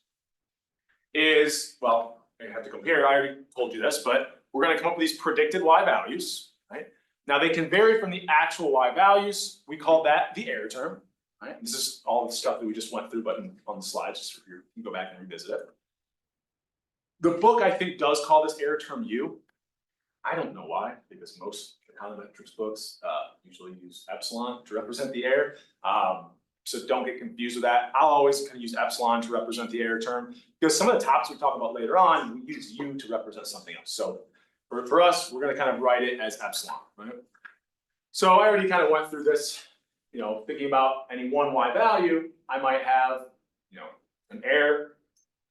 is, well, I have to come here, I already told you this, but we're going to come up with these predicted Y values, right? Now they can vary from the actual Y values. We call that the error term, right? This is all the stuff that we just went through, but on the slides, just for you can go back and revisit it. The book, I think, does call this error term U. I don't know why, because most econometrics books usually use epsilon to represent the error. So don't get confused with that. I'll always kind of use epsilon to represent the error term, because some of the topics we talk about later on, we use U to represent something else. So for us, we're going to kind of write it as epsilon, right? So I already kind of went through this, thinking about any one Y value, I might have, an error,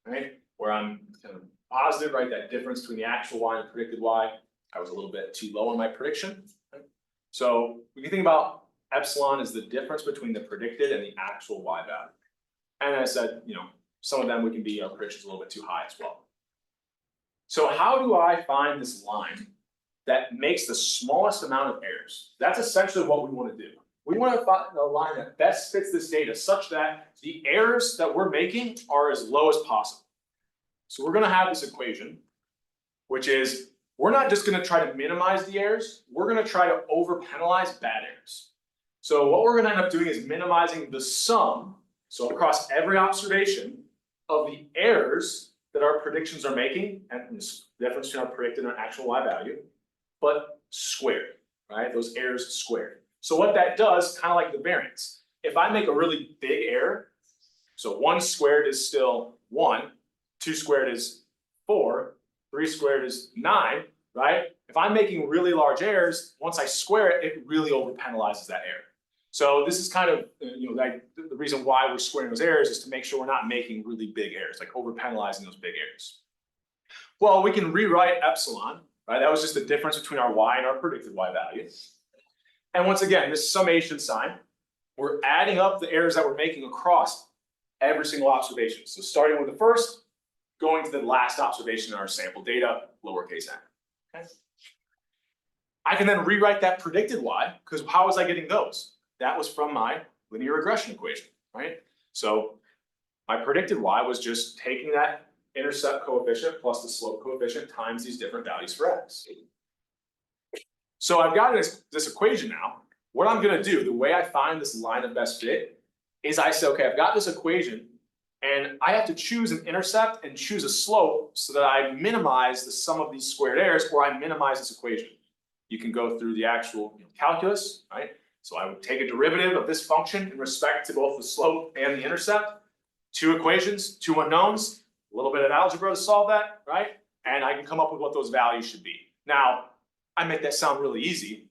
right? Where I'm kind of positive, right? That difference between the actual Y and the predicted Y, I was a little bit too low on my prediction. Right? So we can think about epsilon as the difference between the predicted and the actual Y value. And I said, some of them we can be our predictions a little bit too high as well. So how do I find this line that makes the smallest amount of errors? That's essentially what we want to do. We want to find a line that best fits this data such that the errors that we're making are as low as possible. So we're going to have this equation, which is we're not just going to try to minimize the errors, we're going to try to over-penalize bad errors. So what we're going to end up doing is minimizing the sum, so across every observation, of the errors that our predictions are making, and this difference between our predicted and our actual Y value, but squared, right? Those errors squared. So what that does, kind of like the variance, if I make a really big error, so 1 squared is still 1, 2 squared is 4, 3 squared is 9, right? If I'm making really large errors, once I square it, it really over-penalizes that error. So this is kind of, the reason why we're squaring those errors is to make sure we're not making really big errors, like over-penalizing those big errors. Well, we can rewrite epsilon, right? That was just the difference between our Y and our predicted Y value. And once again, this summation sign, we're adding up the errors that we're making across every single observation. So starting with the first, going to the last observation in our sample data, lowercase n. Okay. I can then rewrite that predicted y, because how was I getting those? That was from my linear regression equation, right? So my predicted y was just taking that intercept coefficient plus the slope coefficient times these different values for x. So I've got this equation now. What I'm gonna do, the way I find this line of best fit, is I say, okay, I've got this equation, and I have to choose an intercept and choose a slope so that I minimize the sum of these squared errors, or I minimize this equation. You can go through the actual calculus, right? So I would take a derivative of this function in respect to both the slope and the intercept. Two equations, two unknowns, a little bit of algebra to solve that, right? And I can come up with what those values should be. Now, I make that sound really easy.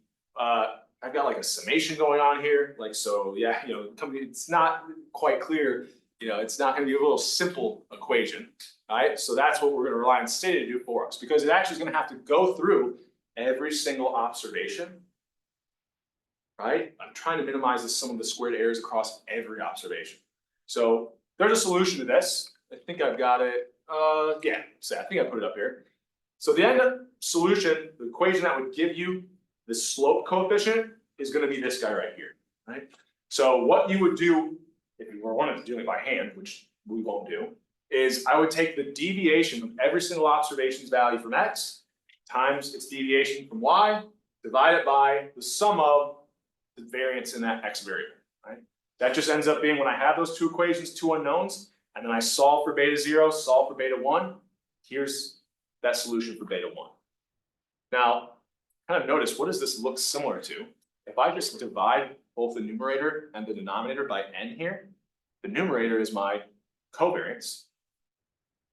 I've got like a summation going on here. Like, so yeah, it's not quite clear. It's not going to be a little simple equation, right? So that's what we're going to rely on Stata to do for us, because it actually is going to have to go through every single observation, right? I'm trying to minimize the sum of the squared errors across every observation. So there's a solution to this. I think I've got it. Yeah, so I think I put it up here. So the end solution, the equation that would give you the slope coefficient is going to be this guy right here, right? So what you would do if you were wanting to do it by hand, which we won't do, is I would take the deviation of every single observation's value from x times its deviation from y, divide it by the sum of the variance in that x variable, right? That just ends up being, when I have those two equations, two unknowns, and then I solve for beta 0, solve for beta 1, here's that solution for beta 1. Now, kind of notice, what does this look similar to? If I just divide both the numerator and the denominator by n here, the numerator is my covariance,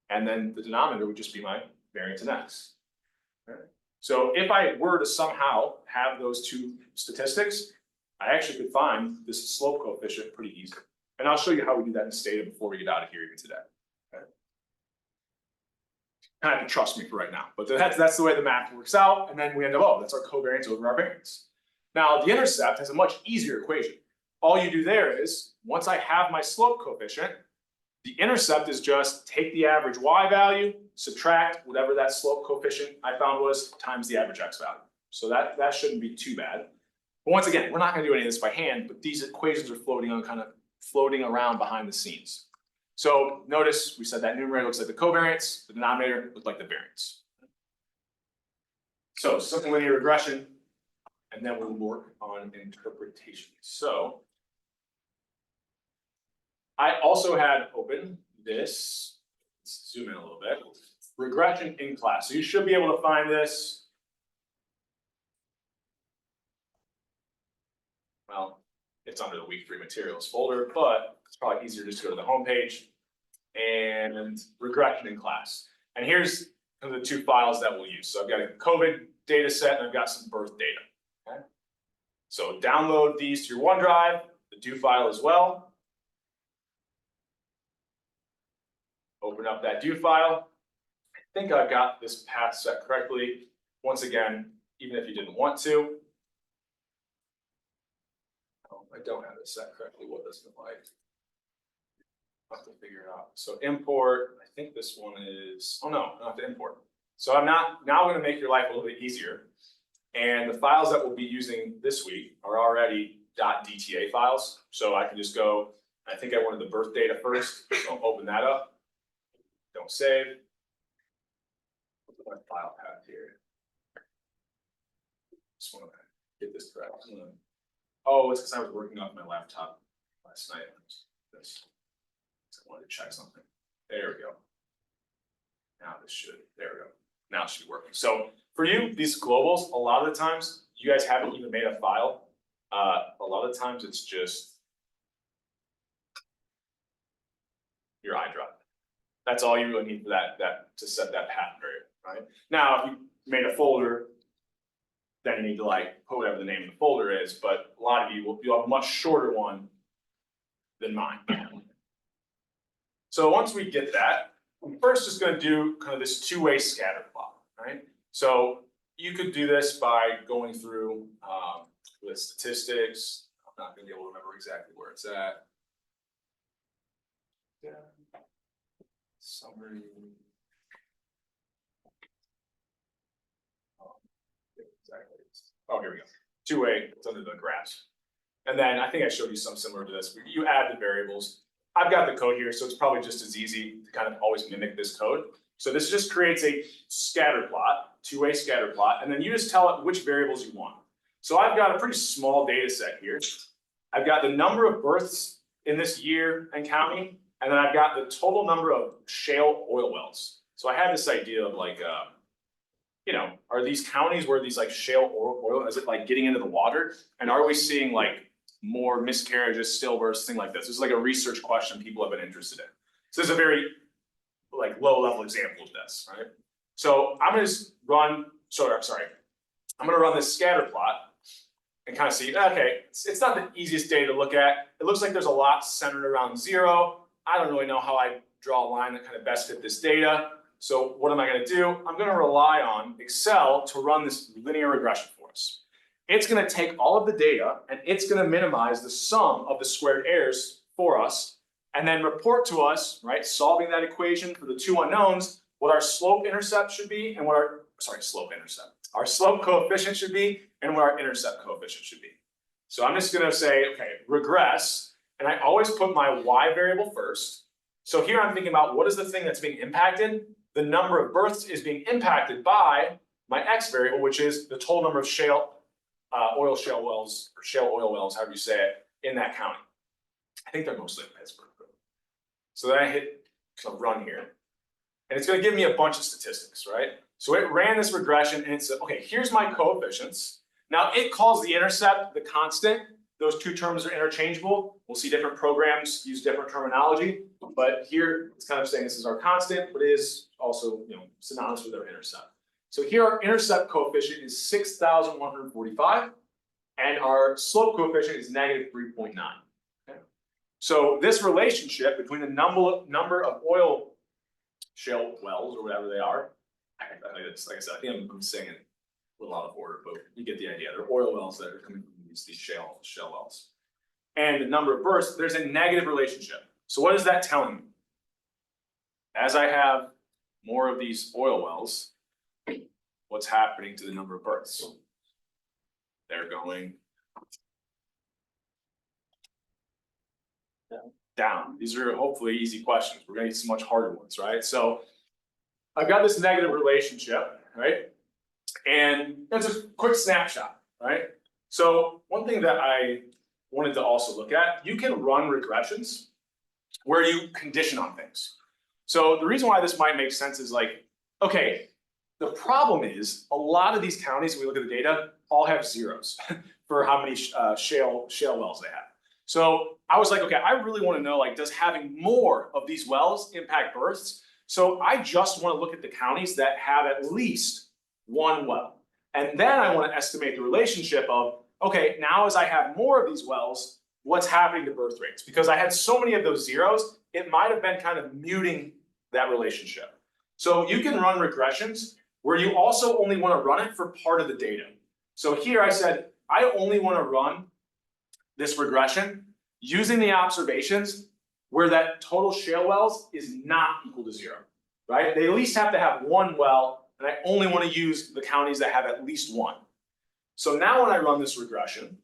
and then the denominator would just be my variance in x. Okay. So if I were to somehow have those two statistics, I actually could find this slope coefficient pretty easily. And I'll show you how we do that in Stata before we get out of here even today. Okay. Kind of have to trust me for right now, but that's the way the math works out. And then we end up, oh, that's our covariance over our variance. Now the intercept has a much easier equation. All you do there is, once I have my slope coefficient, the intercept is just take the average y value, subtract whatever that slope coefficient I found was, times the average x value. So that shouldn't be too bad. But once again, we're not going to do any of this by hand, but these equations are floating around behind the scenes. So notice we said that numerator looks like the covariance, the denominator looks like the variance. So simple linear regression, and then we'll work on interpretation. So I also had open this, let's zoom in a little bit, regression in class. So you should be able to find this. Well, it's under the week 3 materials folder, but it's probably easier just to go to the home page and regression in class. And here's the two files that we'll use. So I've got a COVID data set and I've got some birth data. Okay. So download these to your OneDrive, the do file as well. Open up that do file. I think I've got this path set correctly. Once again, even if you didn't want to. Oh, I don't have it set correctly. What does it look like? I'll have to figure it out. So import, I think this one is, oh no, I don't have to import. So I'm now going to make your life a little bit easier. And the files that we'll be using this week are already .dta files. So I can just go, I think I wanted the birth data first. So I'll open that up. Don't save. What's my file path here? Just want to get this correct. Oh, it's because I was working off my laptop last night. This. I wanted to check something. There we go. Now this should, there we go. Now it should be working. So for you, these globals, a lot of the times you guys haven't even made a file. A lot of times it's just your iDrive. That's all you really need for that to set that path variable, right? Now, if you made a folder, then you need to like put whatever the name of the folder is. But a lot of you you'll have a much shorter one than mine. So once we get that, I'm first just going to do kind of this two-way scatter plot, right? So you could do this by going through with statistics. I'm not going to be able to remember exactly where it's at. Yeah. Summary. oh, here we go, two-way, it's under the graphs. And then I think I showed you some similar to this, you add the variables. I've got the code here, so it's probably just as easy to kind of always mimic this code. So this just creates a scatter plot, two-way scatter plot, and then you just tell it which variables you want. So I've got a pretty small data set here. I've got the number of births in this year and counting, and then I've got the total number of shale oil wells. So I had this idea of like, you know, are these counties where these like shale oil, is it like getting into the water? And are we seeing like more miscarriages, stillbirths, thing like this? This is like a research question people have been interested in. So this is a very like low level example of this, right? So I'm gonna just run, I'm gonna run this scatter plot and kind of see, okay, it's not the easiest data to look at. It looks like there's a lot centered around 0. I don't really know how I draw a line that kind of best fit this data. So what am I gonna do? I'm gonna rely on Excel to run this linear regression for us. It's gonna take all of the data and it's gonna minimize the sum of the squared errors for us and then report to us, right, solving that equation for the two unknowns, what our slope intercept should be and what our, our slope coefficient should be and what our intercept coefficient should be. So I'm just gonna say, okay, regress, and I always put my y variable first. So here I'm thinking about what is the thing that's being impacted? The number of births is being impacted by my x variable, which is the total number of shale oil wells, however you say it, in that county. I think they're mostly in Pittsburgh. So then I hit run here, and it's gonna give me a bunch of statistics, right? So it ran this regression and it said, okay, here's my coefficients. Now it calls the intercept the constant. Those two terms are interchangeable. We'll see different programs use different terminology, but here it's kind of saying this is our constant, but it is also, you know, synonymous with our intercept. So here our intercept coefficient is 6,145, and our slope coefficient is negative 3.9. Okay? So this relationship between the number of oil shale wells or whatever they are, like I said, I think I'm saying it a little out of order, but you get the idea. They're oil wells that are coming from these shale wells. And the number of births, there's a negative relationship. So what is that telling me? As I have more of these oil wells, what's happening to the number of births? They're going down. These are hopefully easy questions. We're gonna get some much harder ones, right? So I've got this negative relationship, right? And that's a quick snapshot, right? So one thing that I wanted to also look at, you can run regressions where you condition on things. So the reason why this might make sense is like, okay, the problem is a lot of these counties, when we look at the data, all have zeros for how many shale wells they have. So I was like, okay, I really want to know, like, does having more of these wells impact births? So I just want to look at the counties that have at least one well. And then I want to estimate the relationship of, okay, now as I have more of these wells, what's happening to birth rates? Because I had so many of those zeros, it might have been kind of muting that relationship. So you can run regressions where you also only want to run it for part of the data. So here I said, I only want to run this regression using the observations where that total shale wells is not equal to 0, right? They at least have to have one well, and I only want to use the counties that have at least one. So now when I run this regression,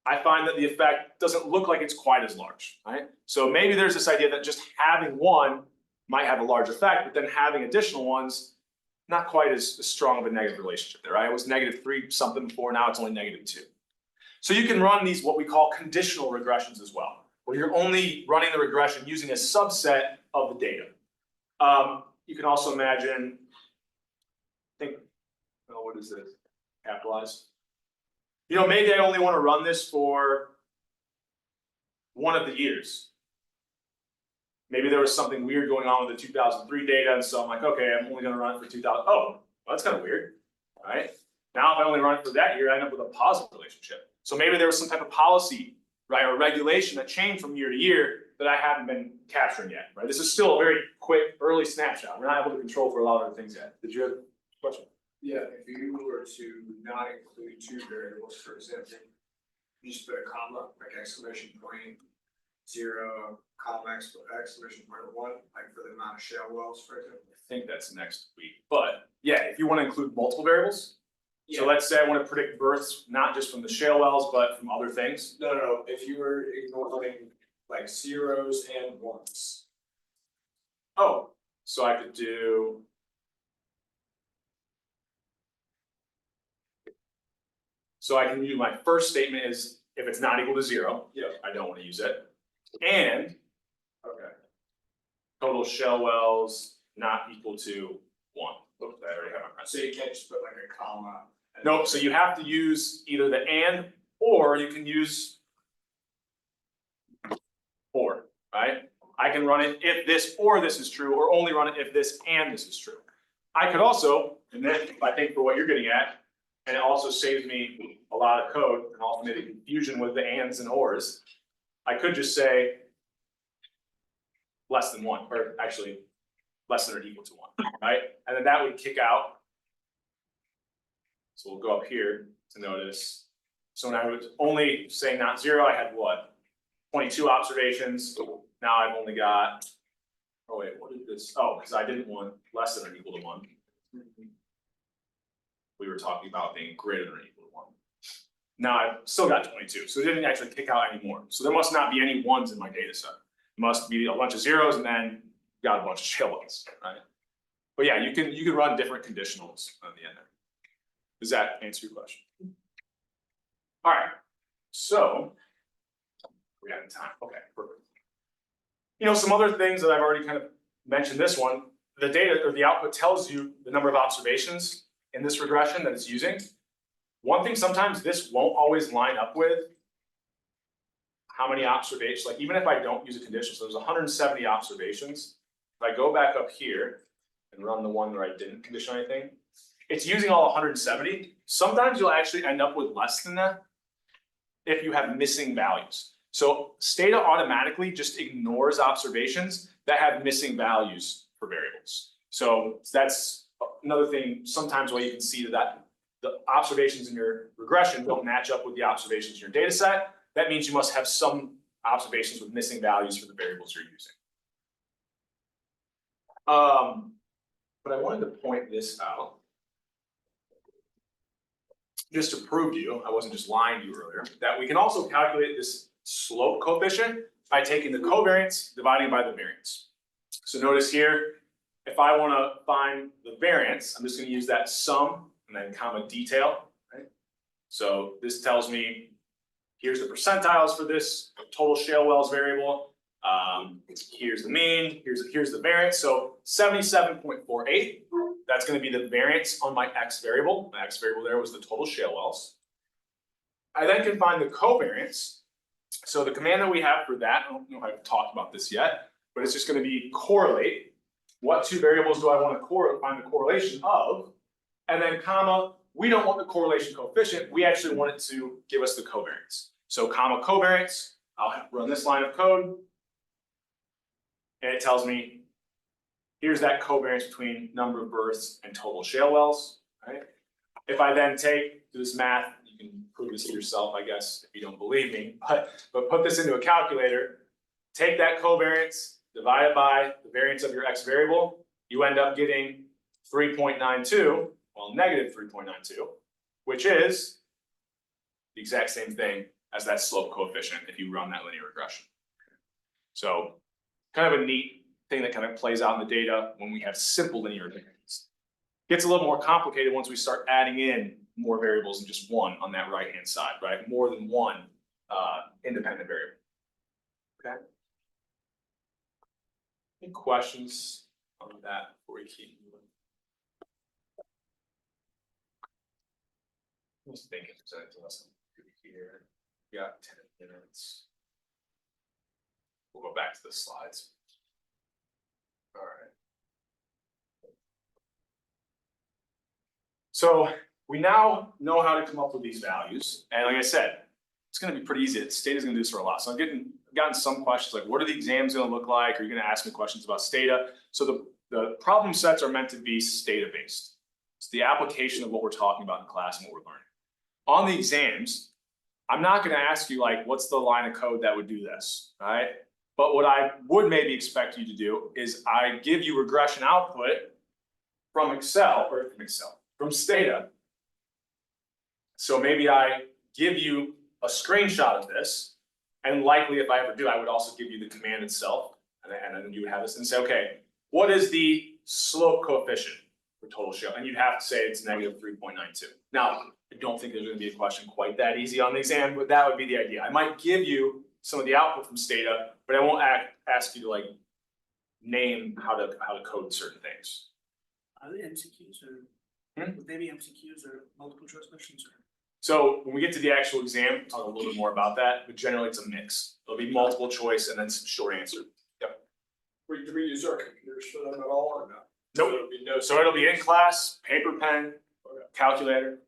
I find that the effect doesn't look like it's quite as large, right? So maybe there's this idea that just having one might have a large effect, but then having additional ones, not quite as strong of a negative relationship there, right? It was -3 something before, now it's only -2. So you can run these what we call conditional regressions as well, where you're only running the regression using a subset of the data. You can also imagine, what is this? Capitalized. You know, maybe I only want to run this for one of the years. Maybe there was something weird going on with the 2003 data, and so I'm like, okay, I'm only going to run it for 2000. Oh, well, that's kind of weird, right? Now if I only run it for that year, I end up with a positive relationship. So maybe there was some type of policy, right, or regulation that changed from year to year that I haven't been capturing yet, right? This is still a very quick, early snapshot. We're not able to control for a lot of other things yet. Did you have a question? Yeah, if you were to not include two variables, for example, you just put a comma, like exclamation point, 0, comma, exclamation point 1, like for the amount of shale wells, for example? I think that's next week, but yeah, if you want to include multiple variables. So Yeah. let's say I want to predict births, not just from the shale wells, but from other things. No, if you were ignoring like 0s and 1s. Oh, so I could do. So I can use my first statement is if it's not equal to 0, Yeah. I don't want to use it. And Okay. total shale wells not equal to 1. Oops, I already have my So you can't just put like a comma. and- Nope, so you have to use either the and, or you can use or, right? I can run it if this or this is true, or only run it if this and this is true. I could also, and then I think for what you're getting at, and it also saves me a lot of code and also made a confusion with the ands and ors. I could just say less than 1, or actually less than or equal to 1, right? And then that would kick out. So we'll go up here to notice. So when I was only saying not 0, I had what? 22 observations. Now I've only got, oh wait, what did this? Oh, because I didn't want less than or equal to 1. We were talking about being greater than or equal to 1. Now I've still got 22, so it didn't actually kick out any more. So there must not be any 1s in my data set. It must be a bunch of 0s and then got a bunch of shale wells, right? But yeah, you can run different conditionals on the end there. Does that answer your question? All right, so we have time. Okay, perfect. You know, some other things that I've already kind of mentioned this one, the data or the output tells you the number of observations in this regression that it's using. One thing, sometimes this won't always line up with how many observations, like even if I don't use a condition, so there's 170 observations. If I go back up here and run the one where I didn't condition anything, it's using all 170. Sometimes you'll actually end up with less than that if you have missing values. So Stata automatically just ignores observations that have missing values for variables. So that's another thing, sometimes why you can see that the observations in your regression don't match up with the observations in your data set. That means you must have some observations with missing values for the variables you're using. But I wanted to point this out just to prove to you, I wasn't just lying to you earlier, that we can also calculate this slope coefficient by taking the covariance dividing by the variance. So notice here, if I want to find the variance, I'm just going to use that sum and then comma detail, right? So this tells me here's the percentiles for this total shale wells variable. Here's the mean, here's the variance. So 77.48, that's going to be the variance on my x variable. My x variable there was the total shale wells. I then can find the covariance. So the command that we have for that, I don't know if I've talked about this yet, but it's just going to be correlate. What two variables do I want to find the correlation of? And then comma, we don't want the correlation coefficient, we actually want it to give us the covariance. So comma covariance, I'll run this line of code. And it tells me, here's that covariance between number of births and total shale wells, right? If I then do this math, you can prove this to yourself, I guess, if you don't believe me, but put this into a calculator, take that covariance, divide it by the variance of your x variable, you end up getting 3.92, well, negative 3.92, which is the exact same thing as that slope coefficient if you run that linear regression. So kind of a neat thing that kind of plays out in the data when we have simple linear variables. Gets a little more complicated once we start adding in more variables than just one on that right-hand side, right? More than one independent variable. Okay. Any questions on that before we keep moving? I'm just thinking if there's anything else here. We got 10 minutes. We'll go back to the slides. All right. So we now know how to come up with these values. And like I said, it's going to be pretty easy. Stata is going to do this for a lot. So I've gotten some questions like, what are the exams going to look like? Are you going to ask me questions about Stata? So the problem sets are meant to be Stata based. It's the application of what we're talking about in class and what we're learning. On the exams, I'm not gonna ask you like, what's the line of code that would do this, right? But what I would maybe expect you to do is I give you regression output from from Stata. So maybe I give you a screenshot of this, and likely if I ever do, I would also give you the command itself, and then you would have this and say, okay, what is the slope coefficient for total show? And you'd have to say it's negative 3.92. Now, I don't think there's gonna be a question quite that easy on the exam, but that would be the idea. I might give you some of the output from Stata, but I won't ask you to like name how to code certain things. Are they MCQs or, would they be MCQs or multiple choice questions or? So when we get to the actual exam, we'll talk a little bit more about that, but generally it's a mix. It'll be multiple choice and then some short answer. Yep. Do we use our computers for them at all or not? Nope. So it'll be no. So it'll be in class, paper, pen, calculator,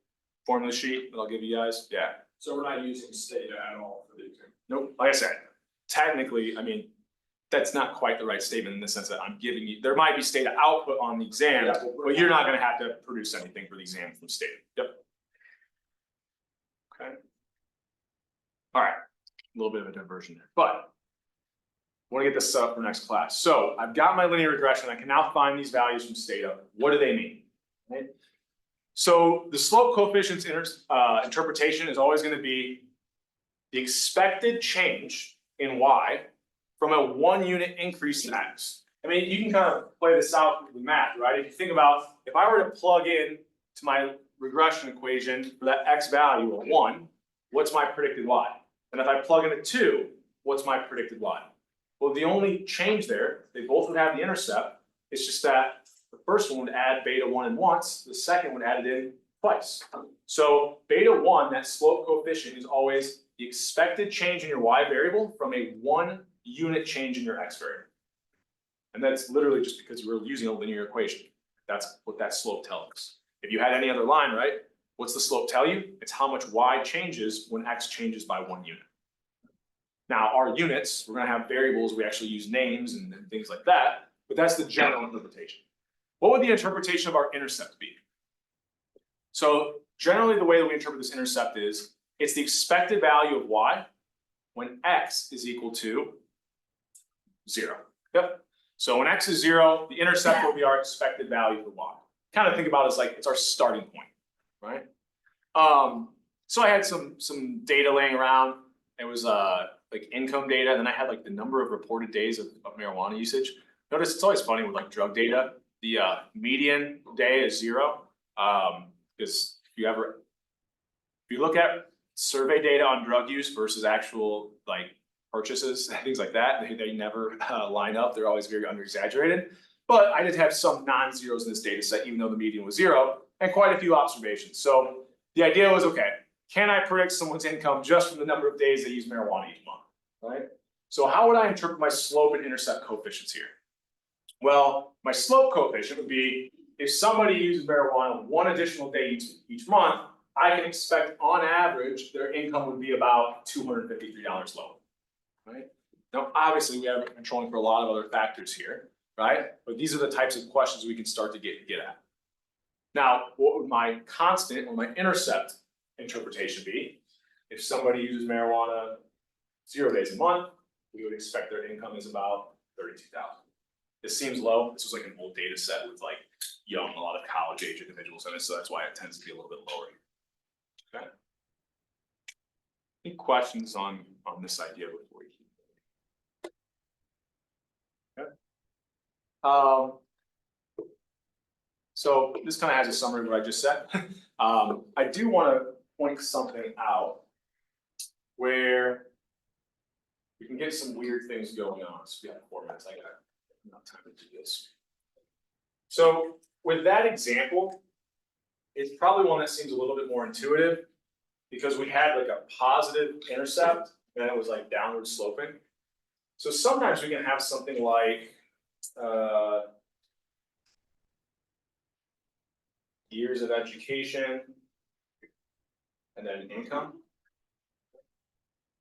formula sheet that I'll give you guys. Yeah. So we're not using Stata at all for the exam. Nope. Like I said, technically, I mean, that's not quite the right statement in the sense that I'm giving you, there might be Stata output on the exam, Yeah, but you're not gonna have to produce anything for the exam from Stata. Yep. Okay. All right, a little bit of a diversion there, but I want to get this set up for next class. So I've got my linear regression. I can now find these values from Stata. What do they mean? Right? So the slope coefficients interpretation is always going to be the expected change in y from a 1 unit increase in x. I mean, you can kind of play this out with math, right? If you think about, if I were to plug in to my regression equation for that x value of 1, what's my predicted y? And if I plug in a 2, what's my predicted y? Well, the only change there, they both would have the intercept. It's just that the first one would add beta 1 in once, the second would add it in twice. So beta 1, that slope coefficient, is always the expected change in your y variable from a 1 unit change in your x variable. And that's literally just because we're using a linear equation. That's what that slope tells us. If you had any other line, right? What's the slope tell you? It's how much y changes when x changes by 1 unit. Now, our units, we're going to have variables, we actually use names and things like that, but that's the general interpretation. What would the interpretation of our intercept be? So generally the way that we interpret this intercept is, it's the expected value of y when x is equal to 0. Yep. So when x is 0, the intercept will be our expected value for y. Kind of think about it as like, it's our starting point, right? So I had some data laying around. It was like income data, and then I had like the number of reported days of marijuana usage. Notice it's always funny with like drug data. The median day is 0. Because if you look at survey data on drug use versus actual like purchases and things like that, they never line up. They're always very under-exaggerated. But I did have some non-zeros in this data set, even though the median was 0, and quite a few observations. So the idea was, okay, can I predict someone's income just from the number of days they use marijuana each month, right? So how would I interpret my slope and intercept coefficients here? Well, my slope coefficient would be, if somebody uses marijuana 1 additional day each month, I can expect on average their income would be about $253 lower, right? Now, obviously we have controlling for a lot of other factors here, right? But these are the types of questions we can start to get at. Now, what would my constant or my intercept interpretation be? If somebody uses marijuana 0 days a month, we would expect their income is about $32,000. This seems low. This was like an old data set with like a lot of college age individuals in it, so that's why it tends to be a little bit lower. Okay. Any questions on this idea before you keep going? Okay. So this kind of has a summary of what I just said. I do want to point something out where we can get some weird things going on. So we have 4 minutes. I got enough time to do this. So with that example, it's probably one that seems a little bit more intuitive because we had like a positive intercept and it was like downward sloping. So sometimes we can have something like years of education and then income.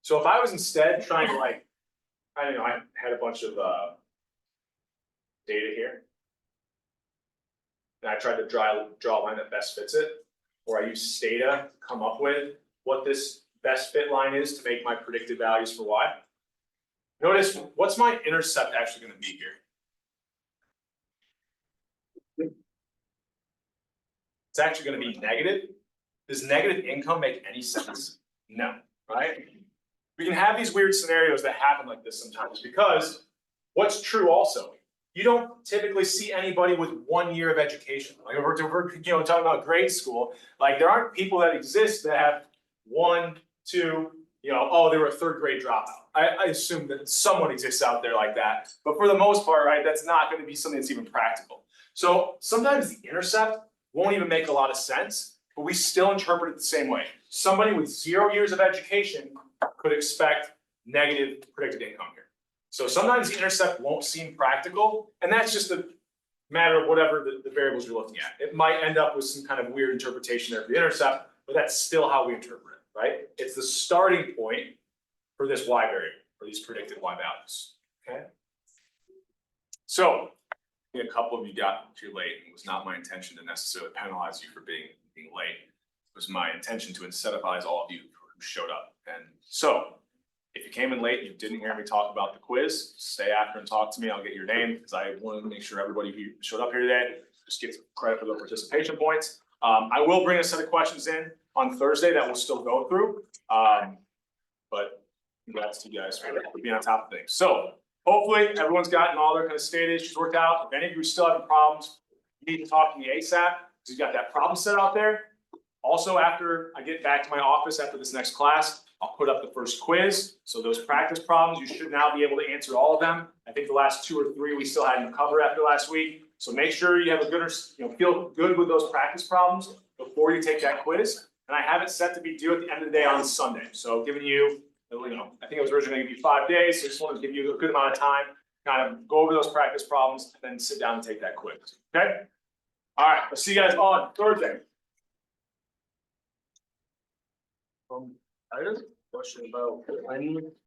So if I was instead trying to like, I don't know, I had a bunch of data here. And I tried to draw a line that best fits it, or I use Stata to come up with what this best fit line is to make my predicted values for y. Notice, what's my intercept actually gonna be here? It's actually gonna be negative. Does negative income make any sense? No, right? We can have these weird scenarios that happen like this sometimes, because what's true also, you don't typically see anybody with 1 year of education. Like if we're talking about grade school, like there aren't people that exist that have 1, 2, oh, they were a 3rd grade dropout. I assume that someone exists out there like that, but for the most part, right, that's not gonna be something that's even practical. So sometimes the intercept won't even make a lot of sense, but we still interpret it the same way. Somebody with 0 years of education could expect negative predicted income here. So sometimes the intercept won't seem practical, and that's just a matter of whatever the variables you're looking at. It might end up with some kind of weird interpretation there for the intercept, but that's still how we interpret it, right? It's the starting point for this y variable, for these predicted y values, okay? So, a couple of you got too late. It was not my intention to necessarily penalize you for being late. It was my intention to incentivize all of you who showed up. And so, if you came in late, you didn't hear me talk about the quiz, stay after and talk to me. I'll get your name because I wanted to make sure everybody who showed up here today just gets credit for their participation points. I will bring a set of questions in on Thursday that we'll still go through. But congrats to you guys for being on top of things. So hopefully everyone's gotten all their kind of state issues worked out. If any of you are still having problems, you need to talk to me ASAP because you've got that problem set out there. Also, after I get back to my office after this next class, I'll put up the first quiz. So those practice problems, you should now be able to answer all of them. I think the last 2 or 3 we still had to cover after last week. So make sure you have a good, feel good with those practice problems before you take that quiz. And I have it set to be due at the end of the day on Sunday. So giving you, I think it was originally going to be 5 days. So I just wanted to give you a good amount of time, kind of go over those practice problems and then sit down and take that quiz. Okay? All right, I'll see you guys on Thursday. I had a question about when